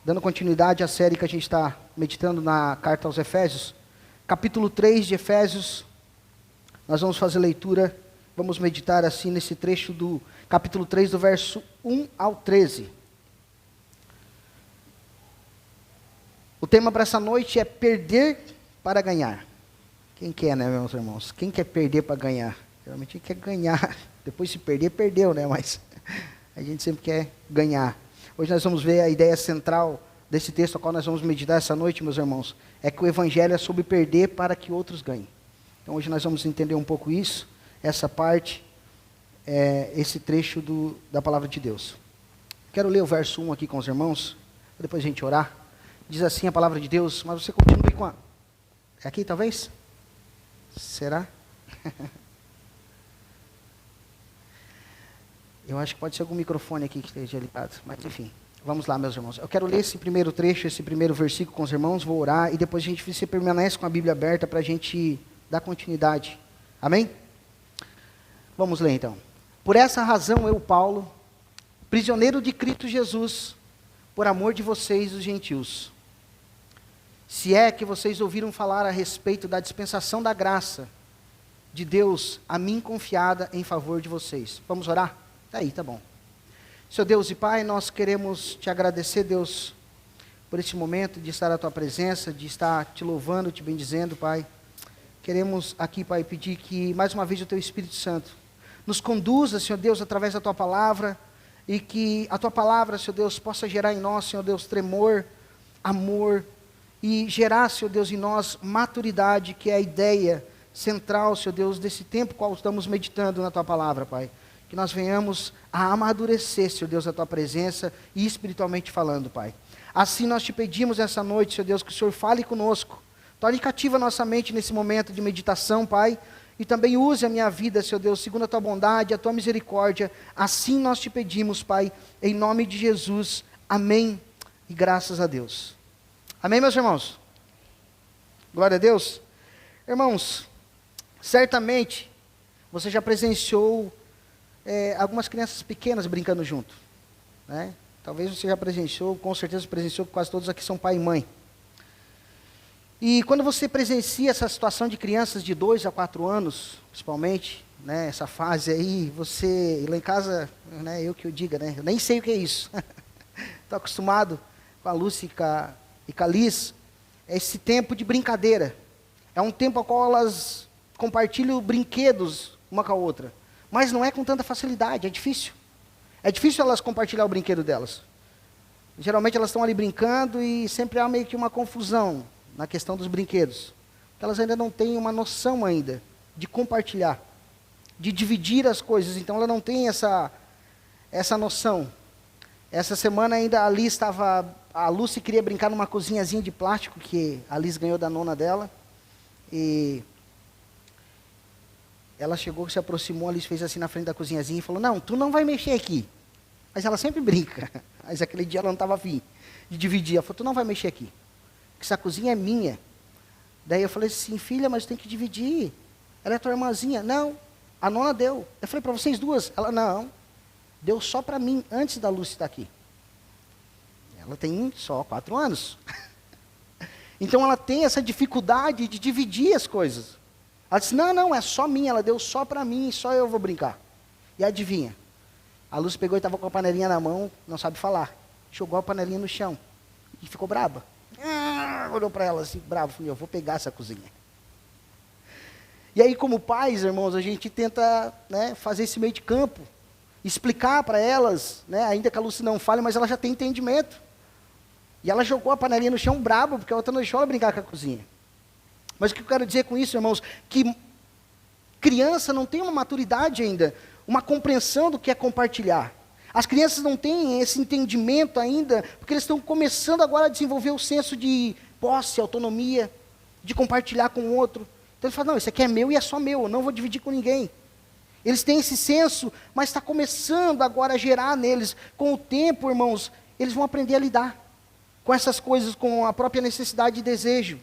Dando continuidade à série que a gente está meditando na carta aos Efésios, capítulo 3 de Efésios, nós vamos fazer leitura, vamos meditar assim nesse trecho do capítulo 3, do verso 1 ao 13. O tema para essa noite é perder para ganhar. Quem quer, né, meus irmãos? Quem quer perder para ganhar? Geralmente quer ganhar, depois se perder, perdeu, né, mas a gente sempre quer ganhar. Hoje nós vamos ver a ideia central desse texto, a qual nós vamos meditar essa noite, meus irmãos, é que o Evangelho é sobre perder para que outros ganhem. Então hoje nós vamos entender um pouco isso, essa parte, esse trecho da Palavra de Deus. Quero ler o verso 1 aqui com os irmãos, depois a gente orar. Diz assim a Palavra de Deus, mas você continue com a... É aqui talvez? Será? Eu acho que pode ser algum microfone aqui que esteja ligado, mas enfim, vamos lá, meus irmãos. Eu quero ler esse primeiro trecho, esse primeiro versículo com os irmãos, vou orar e depois você permanece com a Bíblia aberta para a gente dar continuidade. Amém? Vamos ler então. Por essa razão eu, Paulo, prisioneiro de Cristo Jesus, por amor de vocês, os gentios. Se é que vocês ouviram falar a respeito da dispensação da graça de Deus a mim confiada em favor de vocês. Vamos orar? Tá aí, tá bom. Senhor Deus e Pai, nós queremos te agradecer, Deus, por esse momento de estar à tua presença, de estar te louvando, te bendizendo, Pai. Queremos aqui, Pai, pedir que mais uma vez o teu Espírito Santo nos conduza, Senhor Deus, através da tua palavra, e que a tua palavra, Senhor Deus, possa gerar em nós, Senhor Deus, tremor, amor, e gerar, Senhor Deus, em nós maturidade, que é a ideia central, Senhor Deus, desse tempo qual estamos meditando na tua palavra, Pai. Que nós venhamos a amadurecer, Senhor Deus, a tua presença e espiritualmente falando, Pai. Assim nós te pedimos essa noite, Senhor Deus, que o Senhor fale conosco. Torne cativa a nossa mente nesse momento de meditação, Pai. E também use a minha vida, Senhor Deus, segundo a tua bondade, a tua misericórdia. Assim nós te pedimos, Pai, em nome de Jesus. Amém. E graças a Deus. Amém, meus irmãos? Glória a Deus. Irmãos, certamente você já presenciou algumas crianças pequenas brincando junto, né? Talvez você já presenciou, com certeza presenciou, quase todos aqui são pai e mãe. E quando você presencia essa situação de crianças de 2 a 4 anos, principalmente, né, essa fase aí, você, lá em casa, né, eu que eu diga, né, eu nem sei o que é isso. Estou acostumado com a Lúcia e com a Liz, esse tempo de brincadeira. É um tempo ao qual elas compartilham brinquedos uma com a outra. Mas não é com tanta facilidade, é difícil. É difícil elas compartilhar o brinquedo delas. Geralmente elas estão ali brincando e sempre há meio que uma confusão na questão dos brinquedos. Porque elas ainda não têm uma noção ainda de compartilhar, de dividir as coisas. Então ela não tem essa noção. Essa semana ainda a Lucy queria brincar numa cozinhazinha de plástico que a Liz ganhou da nona dela. E ela chegou, se aproximou, a Liz fez assim na frente da cozinhazinha e falou, não, tu não vai mexer aqui. Mas ela sempre brinca. Mas aquele dia ela não estava afim de dividir. Ela falou, tu não vai mexer aqui. Porque essa cozinha é minha. Daí eu falei assim, filha, mas tem que dividir. Ela é tua irmãzinha. Não, a nona deu. Eu falei, para vocês duas? Ela, não. Deu só para mim, antes da Lúcia estar aqui. Ela tem só 4 anos. Então ela tem essa dificuldade de dividir as coisas. Ela disse, não, é só minha, ela deu só para mim, só eu vou brincar. E adivinha? A Lúcia pegou e estava com a panelinha na mão, não sabe falar. Jogou a panelinha no chão e ficou braba. Olhou para ela assim, bravo, falou, eu vou pegar essa cozinha. E aí, como pais, irmãos, a gente tenta, né, fazer esse meio de campo, explicar para elas, né, ainda que a Lúcia não fale, mas ela já tem entendimento. E ela jogou a panelinha no chão braba, porque a outra não deixou ela brincar com a cozinha. Mas o que eu quero dizer com isso, irmãos, que criança não tem uma maturidade ainda, uma compreensão do que é compartilhar. As crianças não têm esse entendimento ainda, porque eles estão começando agora a desenvolver o senso de posse, autonomia, de compartilhar com o outro. Então eles falam, não, isso aqui é meu e é só meu, eu não vou dividir com ninguém. Eles têm esse senso, mas está começando agora a gerar neles. Com o tempo, irmãos, eles vão aprender a lidar com essas coisas, com a própria necessidade e desejo.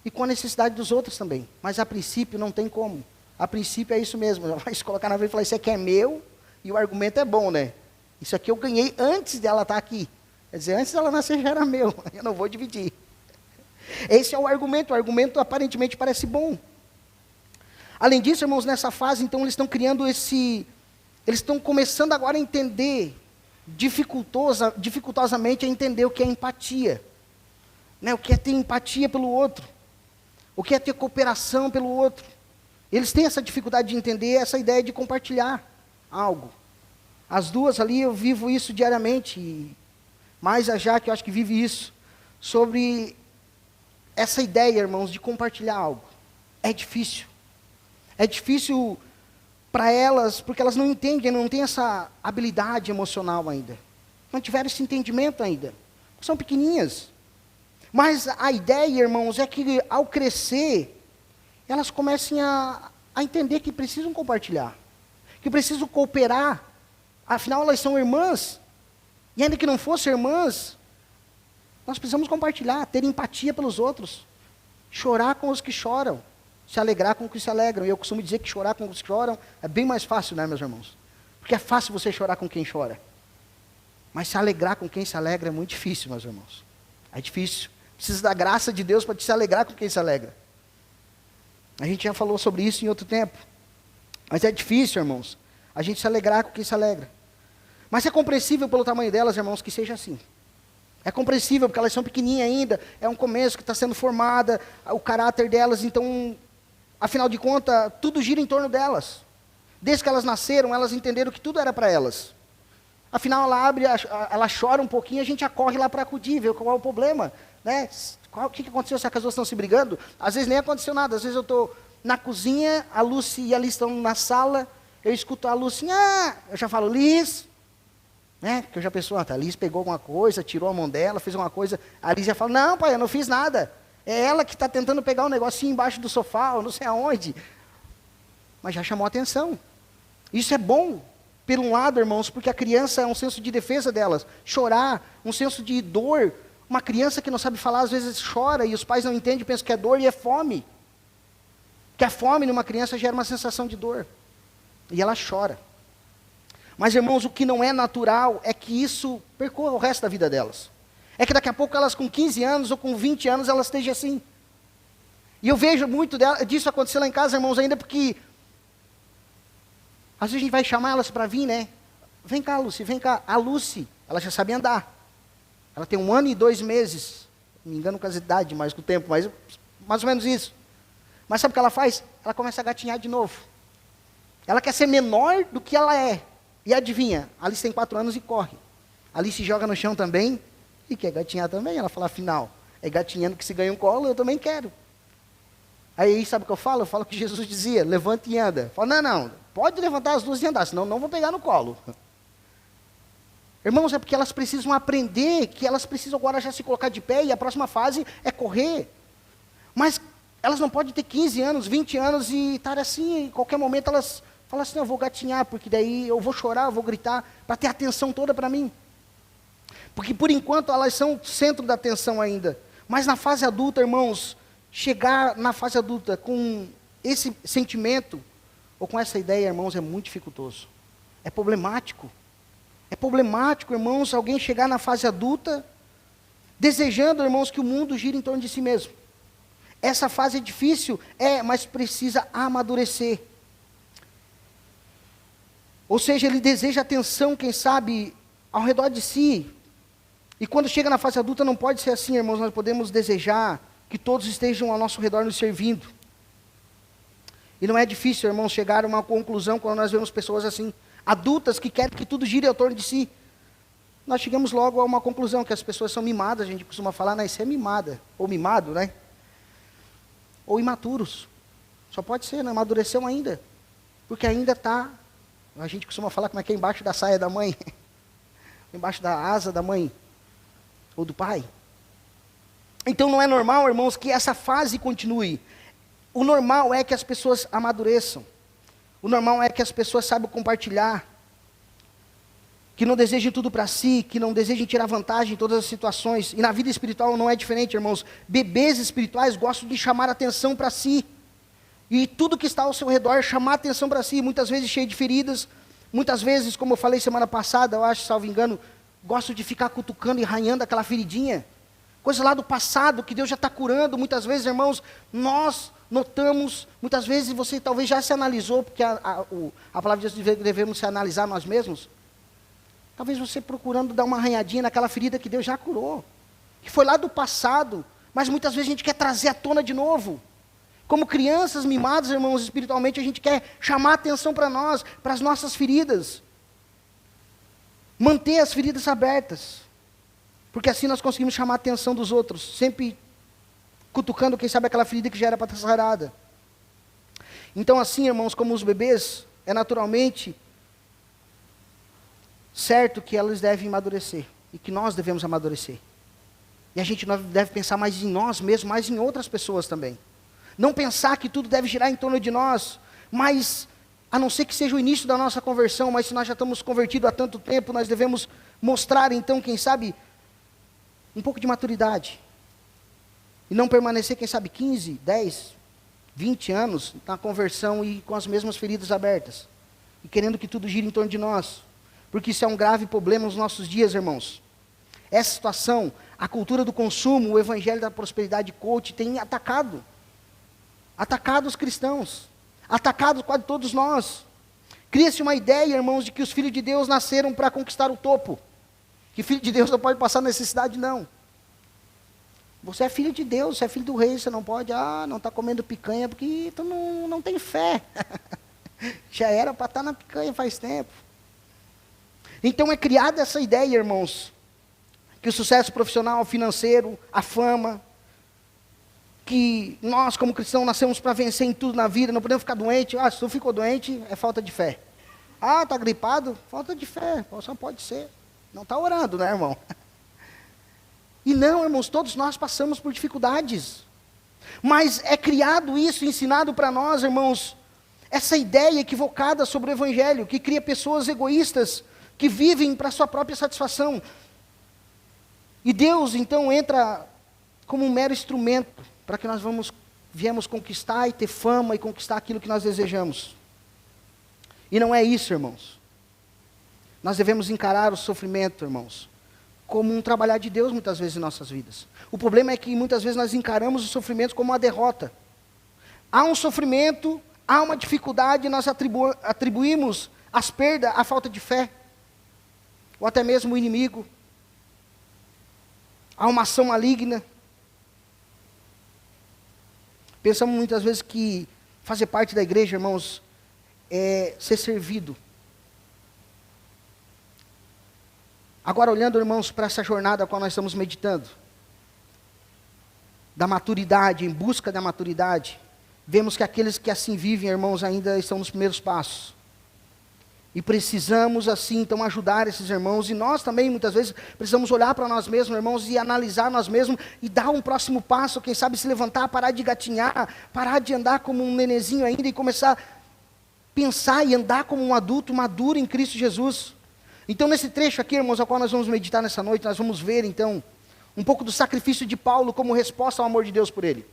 E com a necessidade dos outros também. Mas a princípio não tem como. A princípio é isso mesmo. Ela vai se colocar na frente e falar, isso aqui é meu, e o argumento é bom, né? Isso aqui eu ganhei antes dela estar aqui. Quer dizer, antes dela nascer já era meu, eu não vou dividir. Esse é o argumento aparentemente parece bom. Além disso, irmãos, nessa fase, então, eles estão criando eles estão começando agora a entender, dificultosamente a entender o que é empatia, né? O que é ter empatia pelo outro, o que é ter cooperação pelo outro. Eles têm essa dificuldade de entender essa ideia de compartilhar algo. As duas ali, eu vivo isso diariamente, mais a Jaque, eu acho que vive isso, sobre essa ideia, irmãos, de compartilhar algo. É difícil. É difícil para elas, porque elas não entendem, não têm essa habilidade emocional ainda. Não tiveram esse entendimento ainda. São pequeninhas. Mas a ideia, irmãos, é que ao crescer, elas comecem a entender que precisam compartilhar. Que precisam cooperar. Afinal, elas são irmãs. E ainda que não fossem irmãs, nós precisamos compartilhar, ter empatia pelos outros. Chorar com os que choram. Se alegrar com os que se alegram. E eu costumo dizer que chorar com os que choram é bem mais fácil, né, meus irmãos? Porque é fácil você chorar com quem chora. Mas se alegrar com quem se alegra é muito difícil, meus irmãos. É difícil. Precisa da graça de Deus para te se alegrar com quem se alegra. A gente já falou sobre isso em outro tempo. Mas é difícil, irmãos, a gente se alegrar com quem se alegra. Mas é compreensível pelo tamanho delas, irmãos, que seja assim. É compreensível porque elas são pequenininhas ainda. É um começo que está sendo formada, o caráter delas, então... Afinal de contas, tudo gira em torno delas. Desde que elas nasceram, elas entenderam que tudo era para elas. Afinal, ela chora um pouquinho, a gente já corre lá para acudir, ver qual é o problema. Né? O que aconteceu? Será que as duas estão se brigando? Às vezes nem aconteceu nada. Às vezes eu estou na cozinha, a Lucy e a Liz estão na sala, eu escuto a Lucy, eu já falo, Liz, né? Porque eu já penso, a Liz pegou alguma coisa, tirou a mão dela, fez uma coisa. A Liz já fala, não, pai, eu não fiz nada. É ela que está tentando pegar um negocinho embaixo do sofá, ou não sei aonde. Mas já chamou a atenção. Isso é bom, por um lado, irmãos, porque a criança é um senso de defesa delas. Chorar, um senso de dor. Uma criança que não sabe falar, às vezes chora, e os pais não entendem, pensam que é dor e é fome. Que a fome numa criança gera uma sensação de dor. E ela chora. Mas, irmãos, o que não é natural é que isso percorra o resto da vida delas. É que daqui a pouco elas com 15 anos ou com 20 anos elas estejam assim. E eu vejo muito disso acontecer lá em casa, irmãos, ainda porque às vezes a gente vai chamar elas para vir, né? Vem cá, Lucy, vem cá. A Lucy, ela já sabe andar. Ela tem 1 ano e 2 meses. Não me engano com as idades, mais com o tempo, mas mais ou menos isso. Mas sabe o que ela faz? Ela começa a gatinhar de novo. Ela quer ser menor do que ela é. E adivinha, a Alice tem 4 anos e corre. A Alice se joga no chão também e quer gatinhar também. Ela fala, afinal, é gatinhando que se ganha um colo, eu também quero. Aí sabe o que eu falo? Eu falo o que Jesus dizia, levanta e anda. Eu falo, não, pode levantar as duas e andar, senão não vou pegar no colo. Irmãos, é porque elas precisam aprender, que elas precisam agora já se colocar de pé, e a próxima fase é correr. Mas elas não podem ter 15 anos, 20 anos e estar assim, em qualquer momento elas falam assim, eu vou gatinhar, porque daí eu vou chorar, eu vou gritar, para ter a atenção toda para mim. Porque por enquanto elas são o centro da atenção ainda. Mas na fase adulta, irmãos, chegar na fase adulta com esse sentimento, ou com essa ideia, irmãos, é muito dificultoso. É problemático. É problemático, irmãos, alguém chegar na fase adulta, desejando, irmãos, que o mundo gire em torno de si mesmo. Essa fase é difícil, mas precisa amadurecer. Ou seja, ele deseja atenção, quem sabe, ao redor de si. E quando chega na fase adulta não pode ser assim, irmãos, nós podemos desejar que todos estejam ao nosso redor nos servindo. E não é difícil, irmãos, chegar a uma conclusão quando nós vemos pessoas assim, adultas que querem que tudo gire ao torno de si. Nós chegamos logo a uma conclusão, que as pessoas são mimadas, a gente costuma falar, né, isso é mimada, ou mimado, né? Ou imaturos. Só pode ser, não amadureceu ainda. Porque ainda está, a gente costuma falar como é que é embaixo da saia da mãe, embaixo da asa da mãe, ou do pai. Então não é normal, irmãos, que essa fase continue. O normal é que as pessoas amadureçam. O normal é que as pessoas saibam compartilhar. Que não desejem tudo para si, que não desejem tirar vantagem em todas as situações. E na vida espiritual não é diferente, irmãos. Bebês espirituais gostam de chamar atenção para si. E tudo que está ao seu redor chamar atenção para si, muitas vezes cheio de feridas, muitas vezes, como eu falei semana passada, eu acho, salvo engano, gostam de ficar cutucando e arranhando aquela feridinha. Coisa lá do passado que Deus já está curando. Muitas vezes, irmãos, nós notamos, muitas vezes você talvez já se analisou, porque a palavra de Deus devemos se analisar nós mesmos. Talvez você procurando dar uma arranhadinha naquela ferida que Deus já curou, que foi lá do passado, mas muitas vezes a gente quer trazer à tona de novo. Como crianças mimadas, irmãos, espiritualmente, a gente quer chamar a atenção para nós, para as nossas feridas. Manter as feridas abertas. Porque assim nós conseguimos chamar a atenção dos outros, sempre cutucando, quem sabe, aquela ferida que já era para estar sarada. Então assim, irmãos, como os bebês, é naturalmente certo que elas devem amadurecer, e que nós devemos amadurecer. E a gente não deve pensar mais em nós mesmos, mas em outras pessoas também. Não pensar que tudo deve girar em torno de nós, mas, a não ser que seja o início da nossa conversão, mas se nós já estamos convertidos há tanto tempo, nós devemos mostrar então, quem sabe, um pouco de maturidade. E não permanecer, quem sabe, 15, 10, 20 anos na conversão e com as mesmas feridas abertas. E querendo que tudo gire em torno de nós. Porque isso é um grave problema nos nossos dias, irmãos. Essa situação, a cultura do consumo, o evangelho da prosperidade coach tem atacado os cristãos, atacado quase todos nós. Cria-se uma ideia, irmãos, de que os filhos de Deus nasceram para conquistar o topo, que filho de Deus não pode passar necessidade, não. Você é filho de Deus, você é filho do rei, você não pode, não está comendo picanha porque tu não tem fé. Já era para estar na picanha faz tempo. Então é criada essa ideia, irmãos, que o sucesso profissional, financeiro, a fama, que nós como cristãos nascemos para vencer em tudo na vida, não podemos ficar doentes. Se tu ficou doente, é falta de fé. Está gripado? Falta de fé, só pode ser. Não está orando, né, irmão? E não, irmãos, todos nós passamos por dificuldades. Mas é criado isso, ensinado para nós, irmãos, essa ideia equivocada sobre o evangelho, que cria pessoas egoístas, que vivem para a sua própria satisfação. E Deus, então, entra como um mero instrumento para que nós viemos conquistar e ter fama e conquistar aquilo que nós desejamos. E não é isso, irmãos. Nós devemos encarar o sofrimento, irmãos, como um trabalhar de Deus muitas vezes em nossas vidas. O problema é que muitas vezes nós encaramos o sofrimento como uma derrota. Há um sofrimento, há uma dificuldade, nós atribuímos as perdas à falta de fé, ou até mesmo o inimigo, há uma ação maligna. Pensamos muitas vezes que fazer parte da igreja, irmãos, é ser servido. Agora, olhando, irmãos, para essa jornada a qual nós estamos meditando, da maturidade, em busca da maturidade, vemos que aqueles que assim vivem, irmãos, ainda estão nos primeiros passos. E precisamos, assim, então, ajudar esses irmãos. E nós também, muitas vezes, precisamos olhar para nós mesmos, irmãos, e analisar nós mesmos, e dar um próximo passo, quem sabe se levantar, parar de gatinhar, parar de andar como um nenezinho ainda, e começar a pensar e andar como um adulto maduro em Cristo Jesus. Então, nesse trecho aqui, irmãos, ao qual nós vamos meditar nessa noite, nós vamos ver, então, um pouco do sacrifício de Paulo como resposta ao amor de Deus por ele.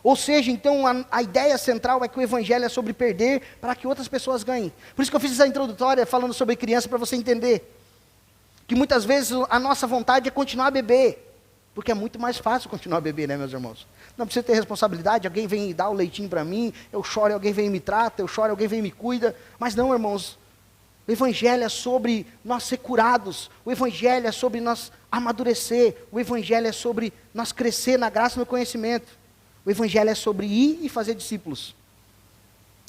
Ou seja, então, a ideia central é que o evangelho é sobre perder para que outras pessoas ganhem. Por isso que eu fiz essa introdutória falando sobre criança, para você entender que muitas vezes a nossa vontade é continuar a beber, porque é muito mais fácil continuar a beber, né, meus irmãos? Não precisa ter responsabilidade, alguém vem dar o leitinho para mim, eu choro e alguém vem e me trata, eu choro e alguém vem e me cuida. Mas não, irmãos, o evangelho é sobre nós ser curados, o evangelho é sobre nós amadurecer, o evangelho é sobre nós crescer na graça e no conhecimento. O evangelho é sobre ir e fazer discípulos.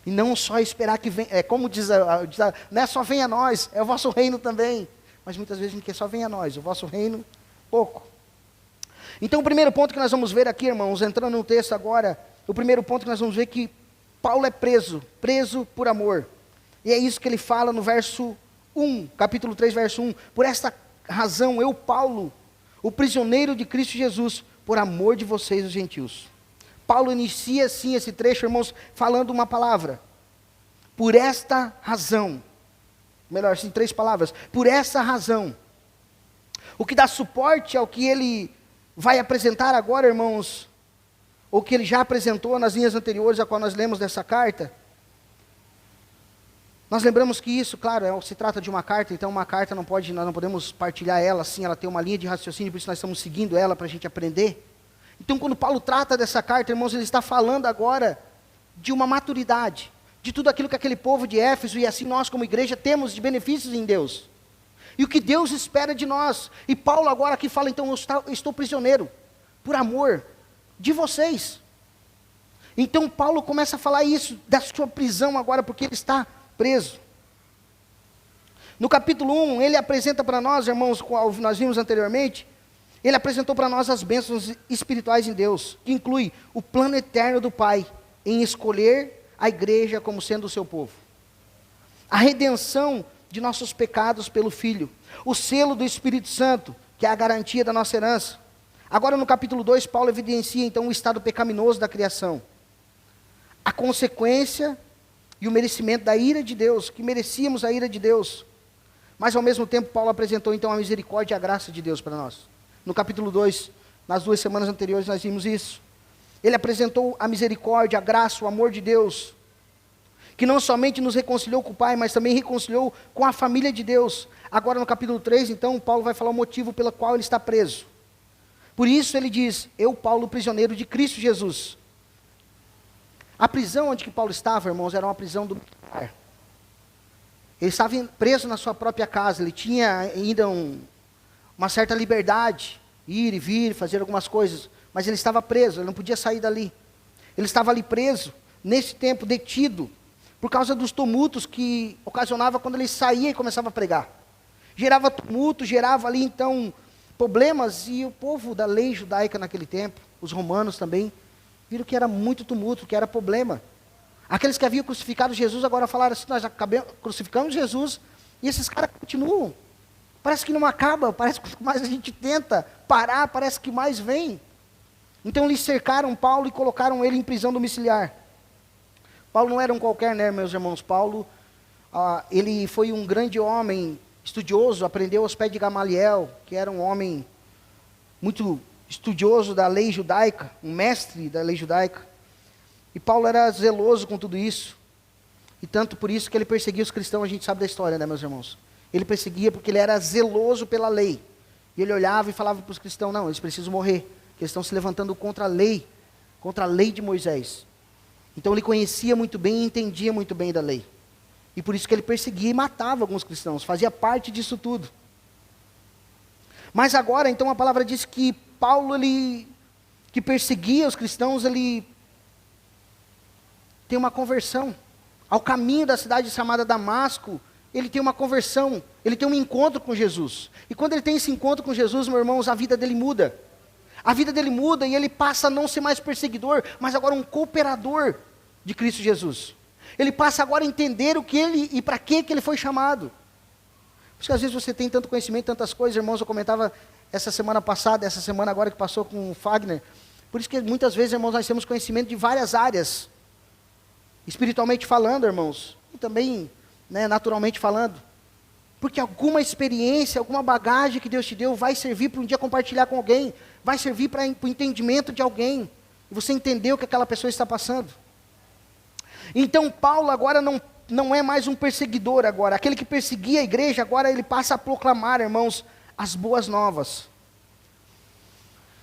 E não só esperar que venha, como diz, não é só venha a nós, é o vosso reino também. Mas muitas vezes a gente quer só venha a nós, o vosso reino, pouco. Então o primeiro ponto que nós vamos ver aqui, irmãos, entrando no texto agora, o primeiro ponto que nós vamos ver é que Paulo é preso por amor. E é isso que ele fala no verso 1, capítulo 3, verso 1. Por esta razão, eu, Paulo, o prisioneiro de Cristo Jesus, por amor de vocês, os gentios. Paulo inicia assim esse trecho, irmãos, falando uma palavra. Por esta razão. Melhor, assim, 3 palavras. Por essa razão. O que dá suporte ao que ele vai apresentar agora, irmãos, ou que ele já apresentou nas linhas anteriores, a qual nós lemos dessa carta, Nós lembramos que isso, claro, se trata de uma carta, então uma carta nós não podemos partilhar ela assim, ela tem uma linha de raciocínio, por isso nós estamos seguindo ela para a gente aprender. Então quando Paulo trata dessa carta, irmãos, ele está falando agora de uma maturidade, de tudo aquilo que aquele povo de Éfeso e assim nós como igreja temos de benefícios em Deus. E o que Deus espera de nós. E Paulo agora aqui fala, então eu estou prisioneiro, por amor de vocês. Então Paulo começa a falar isso, da sua prisão agora, porque ele está preso. No capítulo 1, ele apresenta para nós, irmãos, como nós vimos anteriormente, ele apresentou para nós as bênçãos espirituais em Deus, que inclui o plano eterno do Pai, em escolher a igreja como sendo o seu povo. A redenção de nossos pecados pelo Filho. O selo do Espírito Santo, que é a garantia da nossa herança. Agora no capítulo 2, Paulo evidencia então o estado pecaminoso da criação. A consequência e o merecimento da ira de Deus, que merecíamos a ira de Deus. Mas ao mesmo tempo, Paulo apresentou então a misericórdia e a graça de Deus para nós. No capítulo 2, nas 2 semanas anteriores, nós vimos isso. Ele apresentou a misericórdia, a graça, o amor de Deus, que não somente nos reconciliou com o Pai, mas também reconciliou com a família de Deus. Agora no capítulo 3, então, Paulo vai falar o motivo pelo qual ele está preso. Por isso ele diz, eu, Paulo, prisioneiro de Cristo Jesus. A prisão onde que Paulo estava, irmãos, era uma prisão do militar. Ele estava preso na sua própria casa, ele tinha ainda uma certa liberdade, ir e vir, fazer algumas coisas, mas ele estava preso, ele não podia sair dali. Ele estava ali preso, nesse tempo, detido, por causa dos tumultos que ocasionava quando ele saía e começava a pregar. Gerava tumulto, gerava ali então problemas, e o povo da lei judaica naquele tempo, os romanos também, viram que era muito tumulto, que era problema. Aqueles que haviam crucificado Jesus agora falaram assim, nós crucificamos Jesus, e esses caras continuam. Parece que não acaba, parece que quanto mais a gente tenta parar, parece que mais vem. Então eles cercaram Paulo e colocaram ele em prisão domiciliar. Paulo não era um qualquer, né, meus irmãos? Paulo, ele foi um grande homem, estudioso, aprendeu aos pés de Gamaliel, que era um homem muito estudioso da lei judaica, um mestre da lei judaica. E Paulo era zeloso com tudo isso. E tanto por isso que ele perseguia os cristãos, a gente sabe da história, né, meus irmãos? Ele perseguia porque ele era zeloso pela lei. E ele olhava e falava para os cristãos, não, eles precisam morrer, que eles estão se levantando contra a lei de Moisés. Então ele conhecia muito bem e entendia muito bem da lei. E por isso que ele perseguia e matava alguns cristãos, fazia parte disso tudo. Mas agora, então, a palavra diz que Paulo, que perseguia os cristãos, ele tem uma conversão. Ao caminho da cidade chamada Damasco, ele tem uma conversão, ele tem um encontro com Jesus. E quando ele tem esse encontro com Jesus, meus irmãos, a vida dele muda. A vida dele muda e ele passa a não ser mais perseguidor, mas agora um cooperador de Cristo Jesus. Ele passa agora a entender o que ele e para que ele foi chamado. Por isso que às vezes você tem tanto conhecimento, tantas coisas, irmãos, eu comentava essa semana passada, essa semana agora que passou com o Fagner. Por isso que muitas vezes, irmãos, nós temos conhecimento de várias áreas. Espiritualmente falando, irmãos, e também, né, naturalmente falando. Porque alguma experiência, alguma bagagem que Deus te deu vai servir para um dia compartilhar com alguém, vai servir para o entendimento de alguém, e você entender o que aquela pessoa está passando. Então Paulo agora não é mais um perseguidor agora, aquele que perseguia a igreja, agora ele passa a proclamar, irmãos, as boas novas.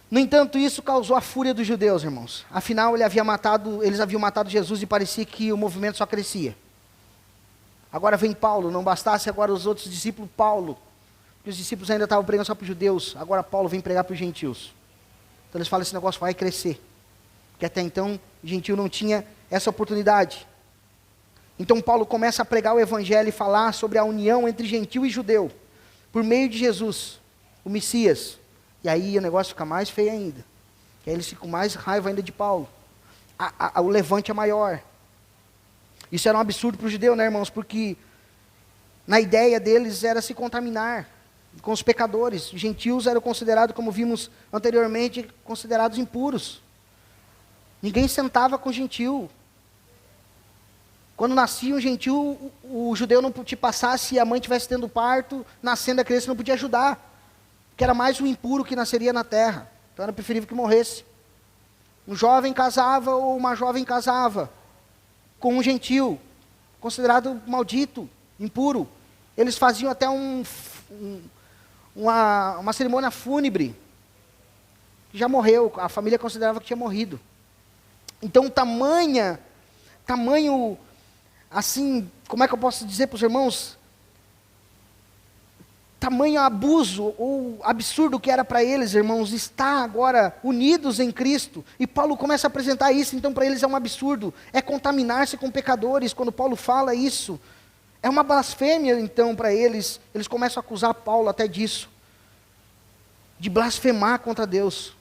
No entanto, isso causou a fúria dos judeus, irmãos. Afinal, eles haviam matado Jesus e parecia que o movimento só crescia. Agora vem Paulo, não bastasse agora os outros discípulos, Paulo, que os discípulos ainda estavam pregando só para os judeus, agora Paulo vem pregar para os gentios. Então eles falam, esse negócio vai crescer, porque até então o gentio não tinha essa oportunidade. Então Paulo começa a pregar o evangelho e falar sobre a união entre gentil e judeu, por meio de Jesus, o Messias. E aí o negócio fica mais feio ainda, que aí eles ficam com mais raiva ainda de Paulo. O levante é maior. Isso era um absurdo para o judeu, né, irmãos? Porque na ideia deles era se contaminar com os pecadores. Os gentios eram considerados, como vimos anteriormente, considerados impuros. Ninguém sentava com o gentil. Quando nascia um gentil, o judeu não podia passar, se a mãe estivesse tendo parto, nascendo a criança não podia ajudar, que era mais um impuro que nasceria na terra. Então era preferível que morresse. Um jovem casava ou uma jovem casava com um gentil. considerado maldito, impuro. Eles faziam até uma cerimônia fúnebre. Já morreu, a família considerava que tinha morrido. Então, tamanho, assim, como é que eu posso dizer para os irmãos? Tamanho abuso ou absurdo que era para eles, irmãos, estar agora unidos em Cristo. E Paulo começa a apresentar isso, então para eles é um absurdo. É contaminar-se com pecadores, quando Paulo fala isso. É uma blasfêmia, então, para eles. Eles começam a acusar Paulo até disso. De blasfemar contra Deus.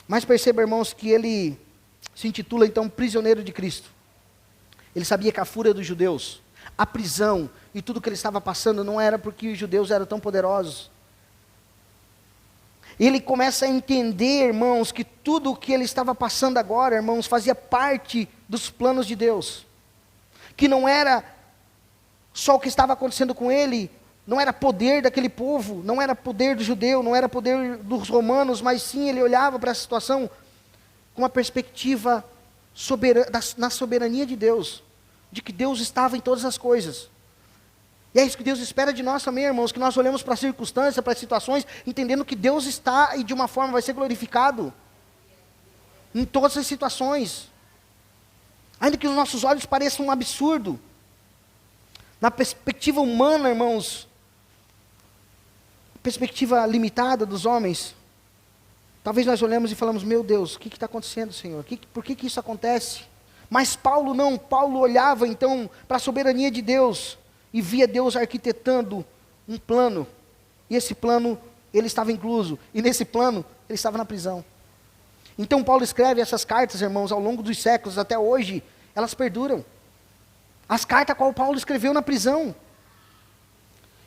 Mas perceba, irmãos, que ele se intitula, então, prisioneiro de Cristo. Ele sabia que a fúria dos judeus, a prisão e tudo que ele estava passando não era porque os judeus eram tão poderosos. Ele começa a entender, irmãos, que tudo o que ele estava passando agora, irmãos, fazia parte dos planos de Deus. Que não era só o que estava acontecendo com ele, não era poder daquele povo, não era poder do judeu, não era poder dos romanos, mas sim ele olhava para a situação com uma perspectiva na soberania de Deus, de que Deus estava em todas as coisas. E é isso que Deus espera de nós também, irmãos, que nós olhemos para as circunstâncias, para as situações, entendendo que Deus está e de uma forma vai ser glorificado em todas as situações. Ainda que os nossos olhos pareçam um absurdo, na perspectiva humana, irmãos, perspectiva limitada dos homens, talvez nós olhemos e falamos, meu Deus, o que está acontecendo, Senhor? Por que isso acontece? Mas Paulo não, Paulo olhava então para a soberania de Deus, e via Deus arquitetando um plano, e esse plano, ele estava incluso, e nesse plano, ele estava na prisão. Então Paulo escreve essas cartas, irmãos, ao longo dos séculos, até hoje, elas perduram. As cartas qual Paulo escreveu na prisão.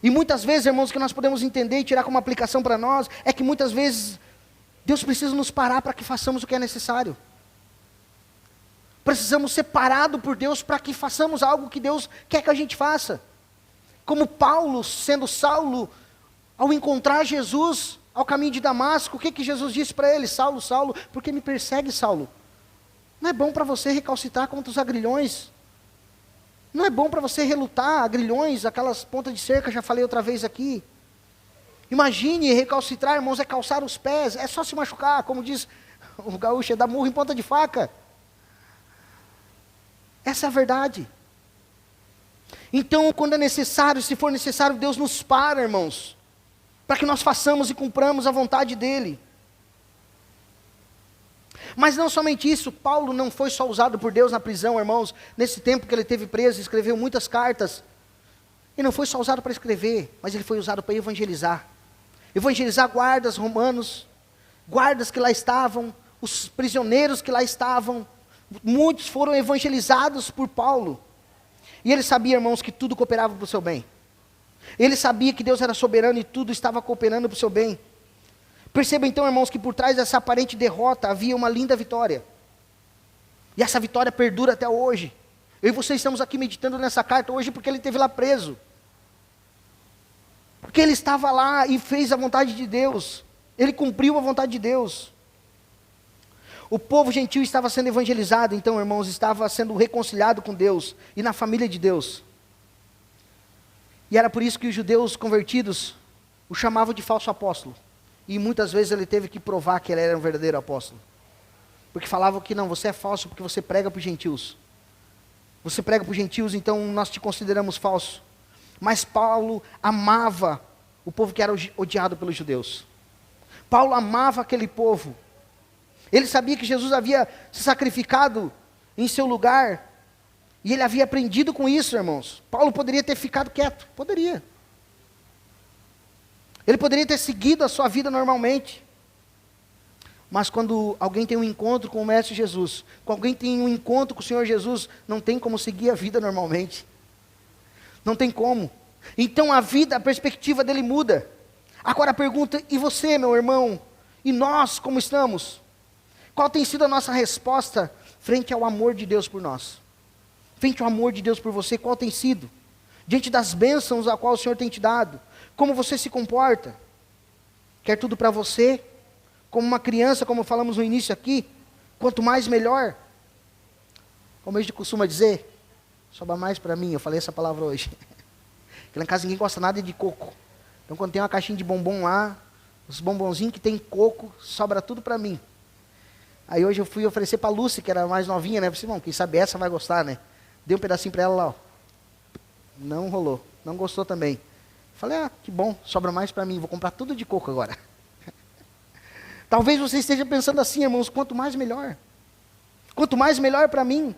E muitas vezes, irmãos, o que nós podemos entender e tirar como aplicação para nós, é que muitas vezes, Deus precisa nos parar para que façamos o que é necessário. Precisamos ser parados por Deus para que façamos algo que Deus quer que a gente faça. Como Paulo, sendo Saulo, ao encontrar Jesus, ao caminho de Damasco, o que Jesus disse para ele? Saulo, Saulo, por que me persegue, Saulo? Não é bom para você recalcitrar contra os agrilhões? Não é bom para você relutar agrilhões, aquelas pontas de cerca, já falei outra vez aqui. Imagine recalcitrar, irmãos, é calçar os pés, é só se machucar, como diz o gaúcho, é dar murro em ponta de faca. Essa é a verdade. Então, quando é necessário, se for necessário, Deus nos para, irmãos, para que nós façamos e cumpramos a vontade dEle. Mas não somente isso, Paulo não foi só usado por Deus na prisão, irmãos, nesse tempo que ele esteve preso, escreveu muitas cartas, e não foi só usado para escrever, mas ele foi usado para evangelizar. Evangelizar guardas romanos, guardas que lá estavam, os prisioneiros que lá estavam, muitos foram evangelizados por Paulo. E ele sabia, irmãos, que tudo cooperava para o seu bem. Ele sabia que Deus era soberano e tudo estava cooperando para o seu bem. Perceba então, irmãos, que por trás dessa aparente derrota havia uma linda vitória. E essa vitória perdura até hoje. Eu e você estamos aqui meditando nessa carta hoje porque ele esteve lá preso. Porque ele estava lá e fez a vontade de Deus. Ele cumpriu a vontade de Deus. O povo gentil estava sendo evangelizado, então, irmãos, estava sendo reconciliado com Deus e na família de Deus. E era por isso que os judeus convertidos o chamavam de falso apóstolo. E muitas vezes ele teve que provar que ele era um verdadeiro apóstolo. Porque falavam que não, você é falso porque você prega para os gentios. Você prega para os gentios, então nós te consideramos falso. Mas Paulo amava o povo que era odiado pelos judeus. Paulo amava aquele povo. Ele sabia que Jesus havia se sacrificado em seu lugar, e ele havia aprendido com isso, irmãos. Paulo poderia ter ficado quieto, poderia. Ele poderia ter seguido a sua vida normalmente. Mas quando alguém tem um encontro com o Mestre Jesus, quando alguém tem um encontro com o Senhor Jesus, não tem como seguir a vida normalmente. Não tem como. Então a vida, a perspectiva dele muda. Agora a pergunta, e você, meu irmão? E nós, como estamos? Qual tem sido a nossa resposta frente ao amor de Deus por nós? Frente ao amor de Deus por você, qual tem sido? Diante das bênçãos a qual o Senhor tem te dado, como você se comporta? Quer tudo para você? Como uma criança, como falamos no início aqui, quanto mais melhor. Como a gente costuma dizer, sobra mais para mim. Eu falei essa palavra hoje. Porque lá em casa ninguém gosta nada de coco. Então quando tem uma caixinha de bombom lá, os bombonzinhos que tem coco, sobra tudo para mim. Aí hoje eu fui oferecer para a Lúcia, que era mais novinha, né? Eu falei, quem sabe essa vai gostar, né? Dei um pedacinho para ela lá, ó. Não rolou, não gostou também. Falei, que bom, sobra mais para mim, vou comprar tudo de coco agora. Talvez você esteja pensando assim, irmãos, quanto mais melhor. Quanto mais melhor para mim.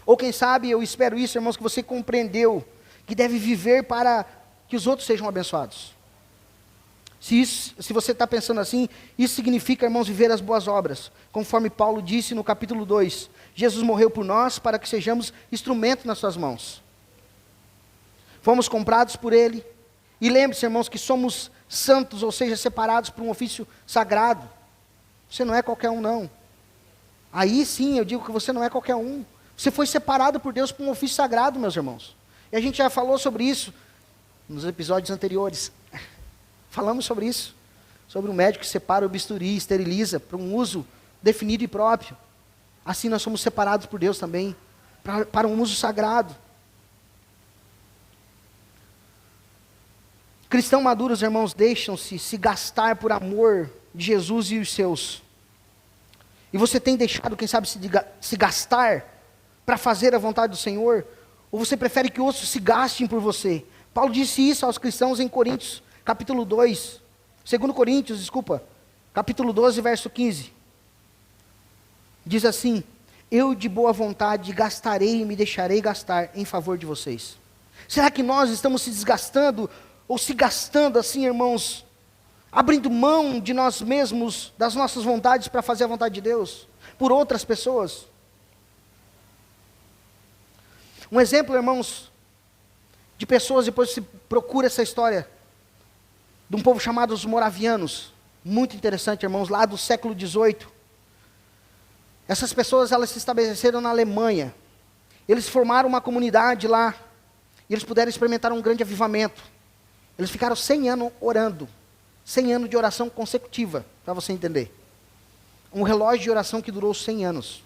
Ou quem sabe, eu espero isso, irmãos, que você compreendeu que deve viver para que os outros sejam abençoados. Se você está pensando assim, isso significa, irmãos, viver as boas obras. Conforme Paulo disse no capítulo 2, Jesus morreu por nós para que sejamos instrumento nas suas mãos. Fomos comprados por Ele. E lembre-se, irmãos, que somos santos, ou seja, separados para um ofício sagrado. Você não é qualquer um, não. Aí sim, eu digo que você não é qualquer um. Você foi separado por Deus para um ofício sagrado, meus irmãos. E a gente já falou sobre isso nos episódios anteriores. Falamos sobre isso. Sobre o médico que separa o bisturi e esteriliza para um uso definido e próprio. Assim nós somos separados por Deus também, para um uso sagrado. Cristãos maduros, irmãos, deixam-se se gastar por amor de Jesus e os seus. E você tem deixado, quem sabe, se gastar para fazer a vontade do Senhor? Ou você prefere que outros se gastem por você? Paulo disse isso aos cristãos em Coríntios, capítulo 2. 2 Coríntios, desculpa. Capítulo 12, verso 15. Diz assim: eu de boa vontade gastarei e me deixarei gastar em favor de vocês. Será que nós estamos se desgastando ou se gastando assim, irmãos, abrindo mão de nós mesmos, das nossas vontades para fazer a vontade de Deus, por outras pessoas? Um exemplo, irmãos, de pessoas, depois você procura essa história, de um povo chamado os moravianos, muito interessante, irmãos, lá do século XVIII. Essas pessoas, elas se estabeleceram na Alemanha. Eles formaram uma comunidade lá, e eles puderam experimentar um grande avivamento. Eles ficaram 100 anos orando, 100 anos de oração consecutiva, para você entender. Um relógio de oração que durou 100 anos.